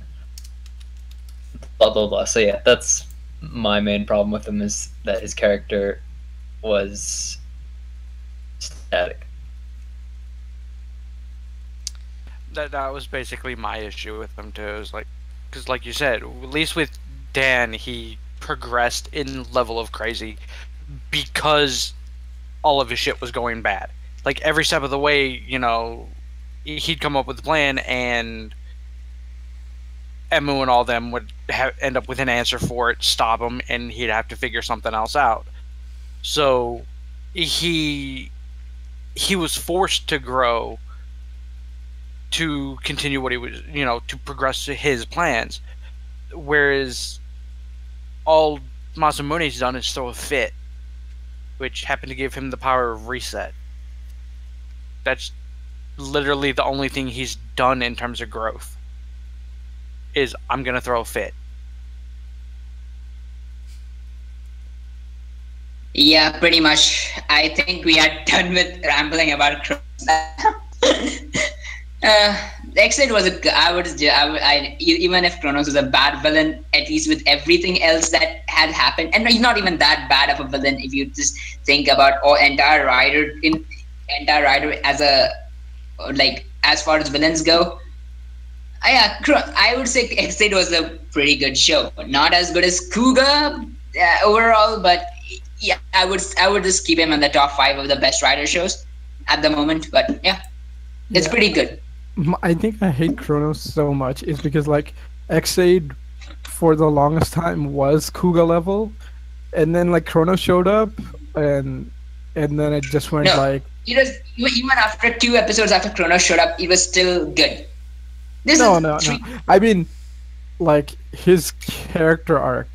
blah blah blah. So yeah, that's my main problem with him, is that his character was static. That was basically my issue with him too. It was like, because like you said, at least with Dan, he progressed in level of crazy because all of his shit was going bad. Like every step of the way, he'd come up with a plan, and Emu and all them would end up with an answer for it, stop him, and he'd have to figure something else out. So he was forced to grow to continue what he was, to progress to his plans. Whereas all Masamune's done is throw a fit, which happened to give him the power of reset. That's literally the only thing he's done in terms of growth, is I'm gonna throw a fit. Yeah, pretty much. I think we are done with rambling about Kronos. Ex-Aid was even if Kronos was a bad villain, at least with everything else that had happened, and he's not even that bad of a villain if you just think about entire Rider as a, like, as far as villains go. I would say Ex-Aid was a pretty good show. Not as good as Kuga overall, but yeah, I would just keep him in the top 5 of the best Rider shows at the moment. But yeah, it's pretty good. I think I hate Kronos so much is because like Ex-Aid for the longest time was Kuga level, and then like Kronos showed up, and then it just went like. It was, even after 2 episodes after Kronos showed up, it was still good. No. I mean, like his character arc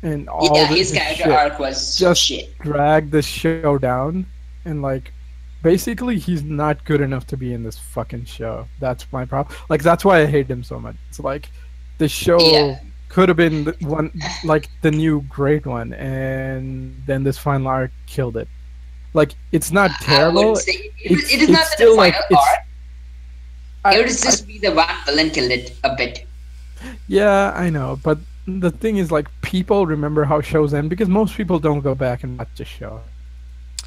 and all. Yeah, his character arc was just shit. Dragged the show down, and like basically he's not good enough to be in this fucking show. That's my problem. Like that's why I hate him so much. It's like the show could have been one, like the new great one, and then this final arc killed it. Like it's not terrible. It is not the final arc. It would just be the one villain killed it a bit. Yeah, I know, but the thing is, like, people remember how shows end because most people don't go back and watch the show,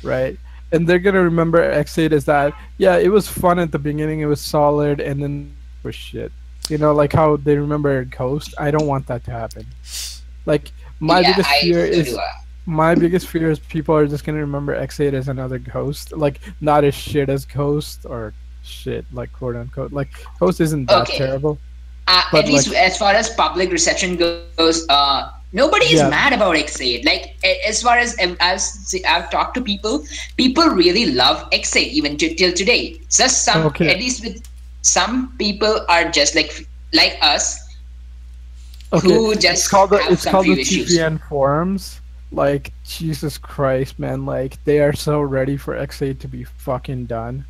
right? And they're gonna remember Ex-Aid as that. Yeah, it was fun at the beginning, it was solid, and then it was shit. Like how they remember Ghost. I don't want that to happen. Like my biggest fear is people are just gonna remember Ex-Aid as another Ghost, like not as shit as Ghost or shit, like quote unquote. Like Ghost isn't that terrible. At least as far as public reception goes, nobody is mad about Ex-Aid. Like as far as I've talked to people really love Ex-Aid even till today. Just some, at least with some people are just like us, who just it's called the issues. TVN forums. Like Jesus Christ, man! Like they are so ready for Ex-Aid to be fucking done.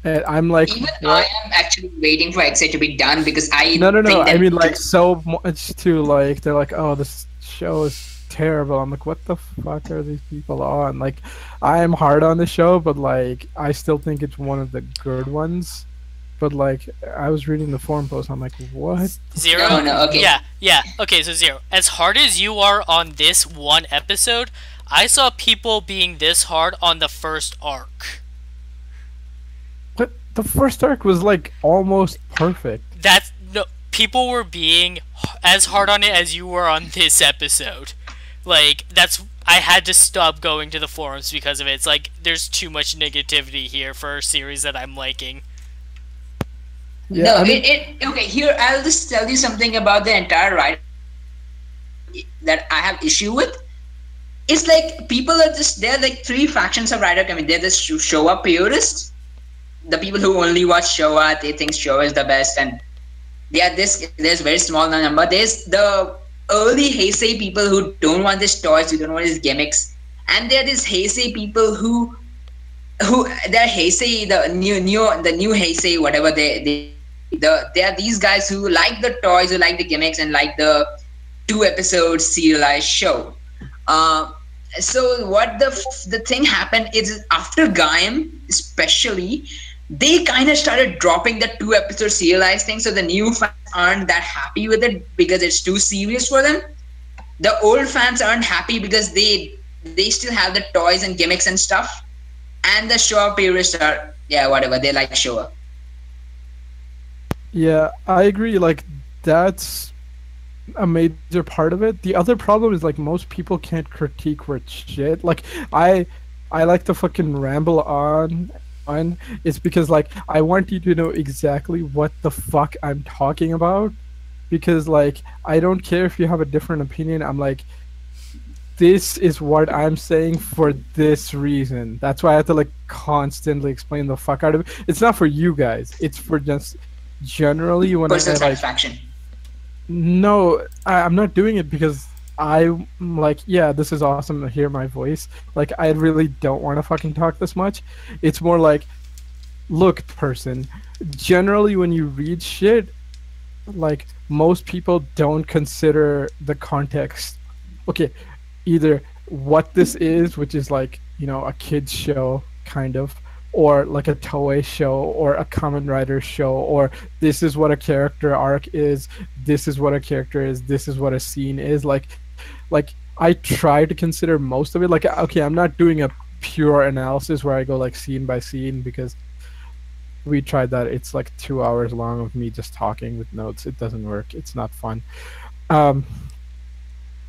And I'm like, even I am actually waiting for Ex-Aid to be done because I no. I mean, like so much to like. They're like, oh, this show is terrible. I'm like, what the fuck are these people on? Like, I am hard on the show, but like, I still think it's one of the good ones. But like, I was reading the forum post. I'm like, what? Zero? No, okay. Yeah. Okay, so Zero. As hard as you are on this one episode, I saw people being this hard on the first arc. But the first arc was like almost perfect. That's no. People were being as hard on it as you were on this episode. Like, that's... I had to stop going to the forums because of it. It's like, there's too much negativity here for a series that I'm liking. Yeah, No, I mean, okay, here, I'll just tell you something about the entire ride that I have issue with. It's like, people are just, there are like three factions of Rider coming. They're the Showa purists. The people who only watch Showa, they think Showa is the best, and there's very small number. There's the early Heisei people who don't want these toys, who don't want these gimmicks, and there are these Heisei people who they're Heisei, the new Heisei, whatever they are these guys who like the toys, who like the gimmicks, and like the 2-episode serialized show. So what the thing happened is, after Gaim especially, they kind of started dropping the 2-episode serialized thing, so the new fans aren't that happy with it because it's too serious for them. The old fans aren't happy because they still have the toys and gimmicks and stuff. And the Showa purists are, whatever, they like Showa. yeah, I agree. Like, that's a major part of it. The other problem is, like, most people can't critique worth shit. Like, I like to fucking ramble on. It's because, like, I want you to know exactly what the fuck I'm talking about, because, like, I don't care if you have a different opinion. I'm like, this is what I'm saying for this reason. That's why I have to, like, constantly explain the fuck out of it. It's not for you guys. It's for just generally when Personal I, like, satisfaction. no, I'm not doing it because I'm like, yeah, this is awesome to hear my voice. Like, I really don't want to fucking talk this much. It's more like, look, person, generally when you read shit, like, most people don't consider the context. Okay, either what this is, which is like, you know, a kid's show, kind of, or like a Toei show, or a Kamen Rider show, or this is what a character arc is, this is what a character is, this is what a scene is. Like I try to consider most of it. Like, okay, I'm not doing a pure analysis where I go like scene by scene, because we tried that. It's like 2 hours long of me just talking with notes. It doesn't work. It's not fun.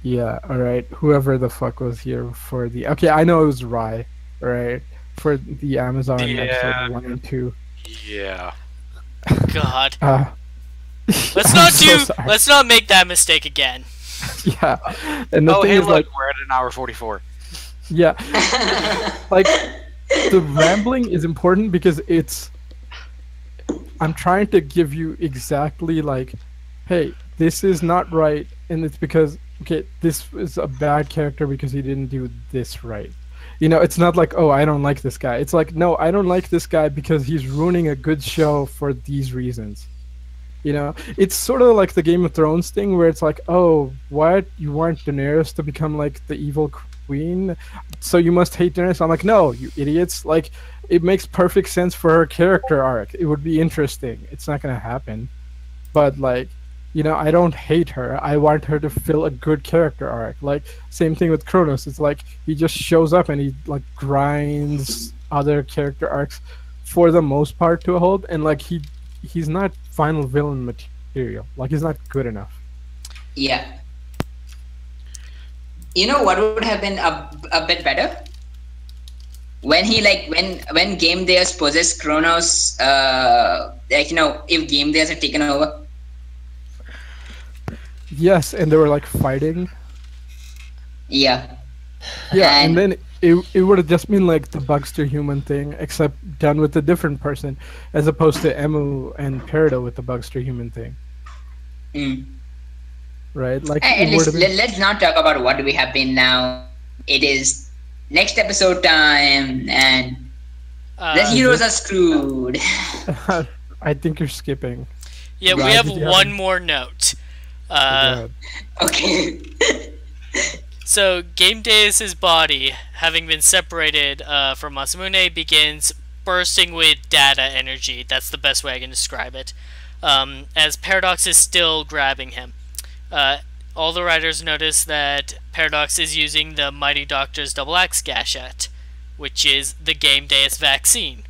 Yeah, alright. Whoever the fuck was here for the... Okay, I know it was Rai, right? For the Amazon episode 1 and 2. Yeah. God. Let's Let's not make that mistake again. Yeah. And the thing hey, is, look, like, we're at an hour 44. yeah. Like, the rambling is important because it's... I'm trying to give you exactly, like, hey, this is not right, and it's because, okay, this is a bad character because he didn't do this right. You know, it's not like, oh, I don't like this guy. It's like, no, I don't like this guy because he's ruining a good show for these reasons. You know, it's sort of like the Game of Thrones thing where it's like, oh, what? You want Daenerys to become like the evil queen? So you must hate Daenerys? I'm like, no, you idiots. Like, it makes perfect sense for her character arc. It would be interesting. It's not going to happen. But, like, you know, I don't hate her. I want her to fill a good character arc. Like, same thing with Kronos. It's like, he just shows up and he, like, grinds other character arcs for the most part to a halt. And, like, he's not final villain material. Like, he's not good enough. Yeah. You know what would have been a bit better? When he, like, when Game Deus possessed Kronos, like, you know, if Game Deus had taken over. Yes, and they were like fighting. Yeah. Yeah, and then it would have just been like the Bugster human thing, except done with a different person, as opposed to Emu and Peridot with the Bugster human thing. Mm. Right? Like, And let's not talk about what we have been now. It is next episode time, and the heroes are screwed. I think you're skipping. Yeah, we have one more note. Okay. So, Game Deus's body, having been separated from Masamune, begins bursting with data energy. That's the best way I can describe it. As Paradox is still grabbing him. all the riders notice that Paradox is using the Mighty Doctor's Double Axe Gashat, which is the Game Deus vaccine.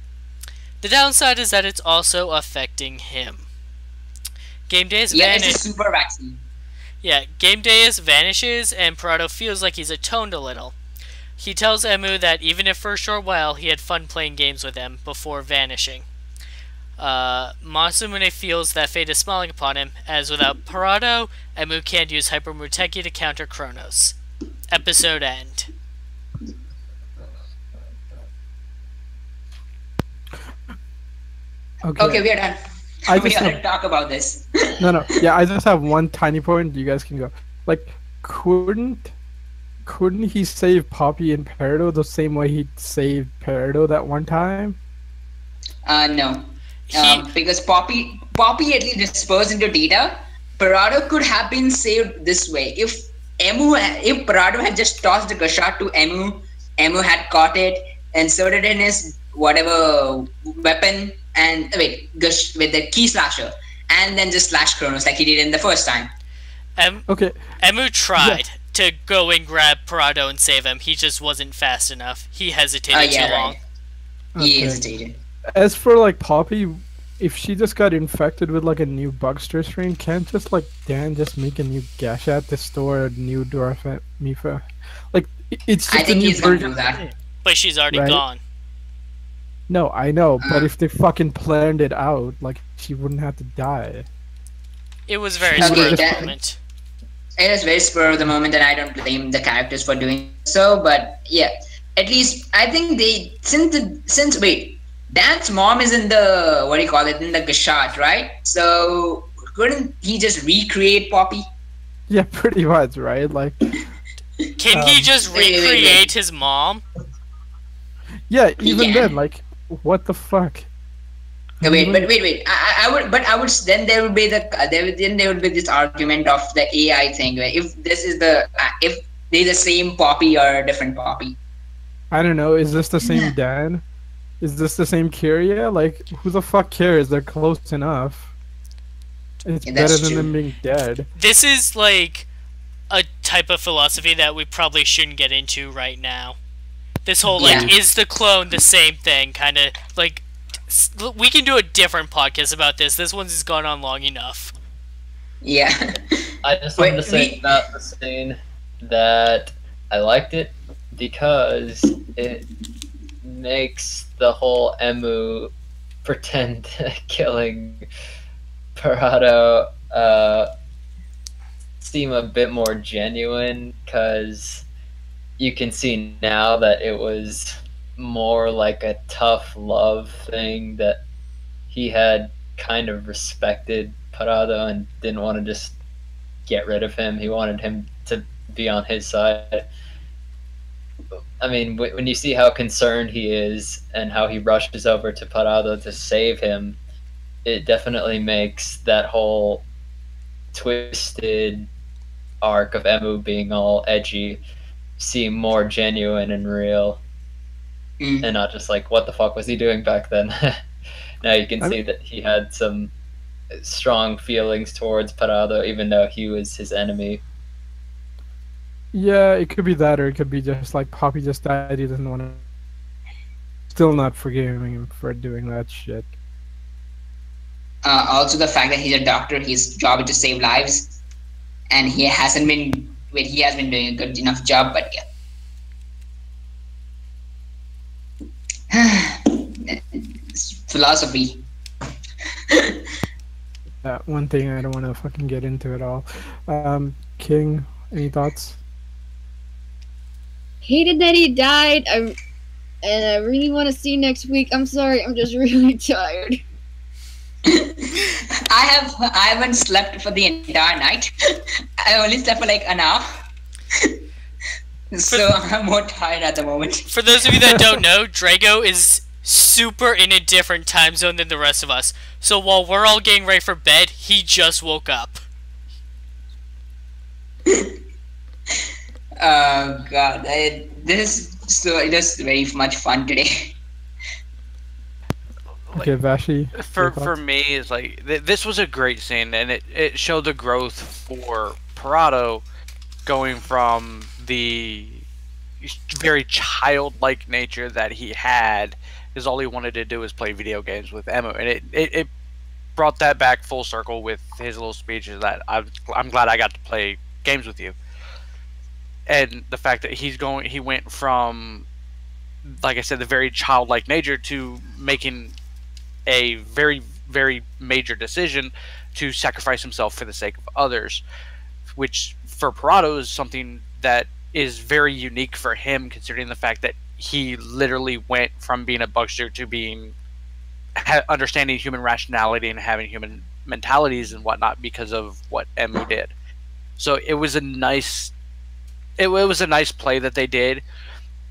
The downside is that it's also affecting him. Game Deus it's a super vaccine. Yeah, Game Deus vanishes and Parado feels like he's atoned a little. He tells Emu that even if for a short while he had fun playing games with him before vanishing. Masamune feels that fate is smiling upon him, as without Parado, Emu can't use Hyper Muteki to counter Kronos. Episode end. Okay, we are done. We gotta talk about this. No. Yeah, I just have one tiny point. You guys can go. Like, couldn't he save Poppy and Peridot the same way he saved Peridot that one time? No. Because Poppy at least dispersed into data. Parado could have been saved this way. If Parado had just tossed the Gashat to Emu had caught it, inserted in his whatever weapon, and with the key slasher, and then just slash Kronos like he did in the first time. Emu tried to go and grab Parado and save him. He just wasn't fast enough. He hesitated too long. He hesitated. As for like Poppy, if she just got infected with like a new Bugster strain, can't just like Dan just make a new Gashat to store a new Dwarf Mifa? Like it's just I think a new he's gonna version. do that. But she's already gone. No, I know, but if they fucking planned it out, like she wouldn't have to die. It was very spur of the moment. It is very spur of the moment, and I don't blame the characters for doing so. But yeah, at least I think they since Dan's mom is in the in the Gashat, right? So couldn't he just recreate Poppy? Yeah, pretty much, right? Like, can he just recreate his mom? Yeah, even then, like, what the fuck? Wait. I would. Then there would be this argument of the AI thing. Where if they're the same Poppy or a different Poppy. I don't know. Is this the same Dan? Is this the same Kyria? Like, who the fuck cares? They're close enough. It's better than them being dead. This is like a type of philosophy that we probably shouldn't get into right now. This whole is the clone the same thing? Kind of like. We can do a different podcast about this. This one's just gone on long enough. Yeah. I just wanted to say about the scene that I liked it because it makes the whole Emu pretend killing Parado seem a bit more genuine, because you can see now that it was more like a tough love thing, that he had kind of respected Parado and didn't want to just get rid of him. He wanted him to be on his side. I mean, when you see how concerned he is and how he rushes over to Parado to save him, it definitely makes that whole twisted arc of Emu being all edgy seem more genuine and real. And not just like, what the fuck was he doing back then? Now you can see that he had some strong feelings towards Parado, even though he was his enemy. Yeah, it could be that, or it could be just like Poppy just died, he doesn't want to... Still not forgiving him for doing that shit. Also the fact that he's a doctor, his job is to save lives, and he has been doing a good enough job, but yeah. Philosophy. One thing I don't want to fucking get into at all. King, any thoughts? Hated that he died. And I really want to see next week. I'm sorry, I'm just really tired. I haven't slept for the entire night. I only slept for like an hour. So I'm more tired at the moment. For those of you that don't know, Drago is super in a different time zone than the rest of us. So while we're all getting ready for bed, he just woke up. Oh god, this is very much fun today. Okay, Vashi. For me, it's like this was a great scene, and it showed the growth for Parado going from the very childlike nature that he had, because all he wanted to do was play video games with Emu, and it brought that back full circle with his little speeches that I'm glad I got to play games with you. And the fact that he went from, like I said, the very childlike nature to making a very, very major decision to sacrifice himself for the sake of others, which for Parado is something that is very unique for him, considering the fact that he literally went from being a bugster to being understanding human rationality and having human mentalities and whatnot because of what Emu did. So it was a nice play that they did.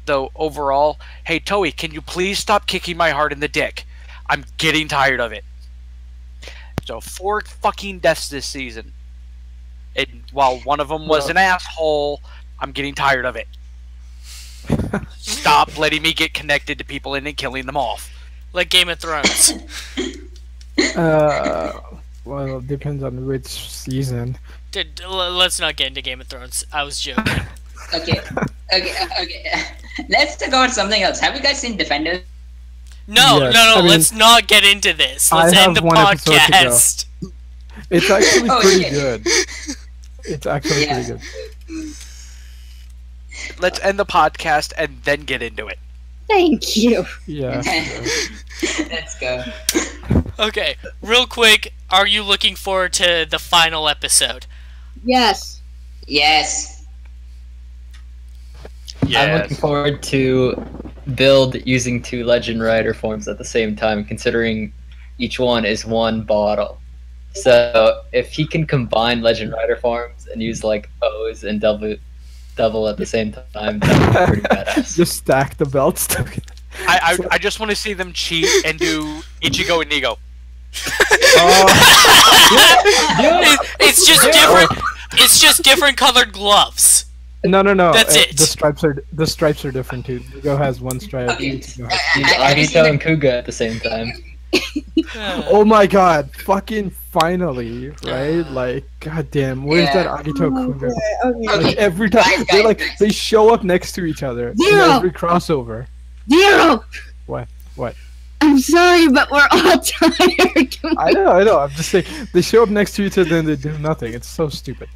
Though overall, hey Toei, can you please stop kicking my heart in the dick? I'm getting tired of it. So 4 fucking deaths this season. And while one of them was an asshole, I'm getting tired of it. Stop letting me get connected to people and then killing them off. Like Game of Thrones. Well, it depends on which season. Let's not get into Game of Thrones. I was joking. Okay. Let's talk about something else. Have you guys seen Defenders? No, Yes. no, I mean, let's not get into this. Let's I end the have 1 episode to go. podcast. It's actually Oh, pretty shit. good. It's actually Yeah. pretty good. Let's end the podcast and then get into it. Thank you. Yeah. Let's go. Okay, real quick, are you looking forward to the final episode? Yes. Yes. I'm looking forward to build using 2 Legend Rider forms at the same time, considering each one is 1 bottle. So if he can combine Legend Rider forms and use like O's and double at the same time, that would be pretty badass. Just stack the belts. I just want to see them cheat and do Ichigo and Nigo. It's just different. It's just different colored gloves. No. That's it. The stripes are different too. Nigo has 1 stripe. Okay. Use Agito and Kuga at the same time. Oh my god! Fucking finally, right? Like, goddamn, where's Yeah. that Agito Kuga? Okay. Like every time Guys. they show up next to each other in Zero. every crossover. Zero. What? I'm sorry, but we're all tired. I know. I'm just saying they show up next to each other and they do nothing. It's so stupid.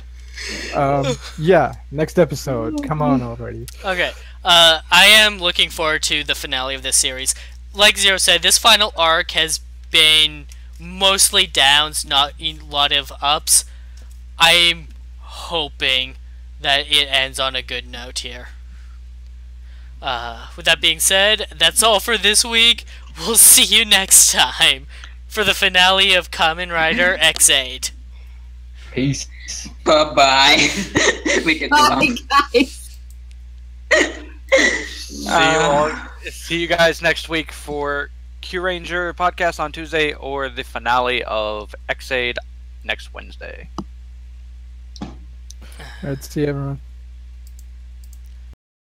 Yeah. Next episode. Come on already. Okay, I am looking forward to the finale of this series. Like Zero said, this final arc has been mostly downs, not a lot of ups. I'm hoping that it ends on a good note here. With that being said, that's all for this week. We'll see you next time for the finale of Kamen Rider Ex-Aid. Peace. Bye-bye. We took too Bye, long. guys. See you guys next week for Q Ranger podcast on Tuesday or the finale of Ex-Aid next Wednesday. Alright, see you everyone.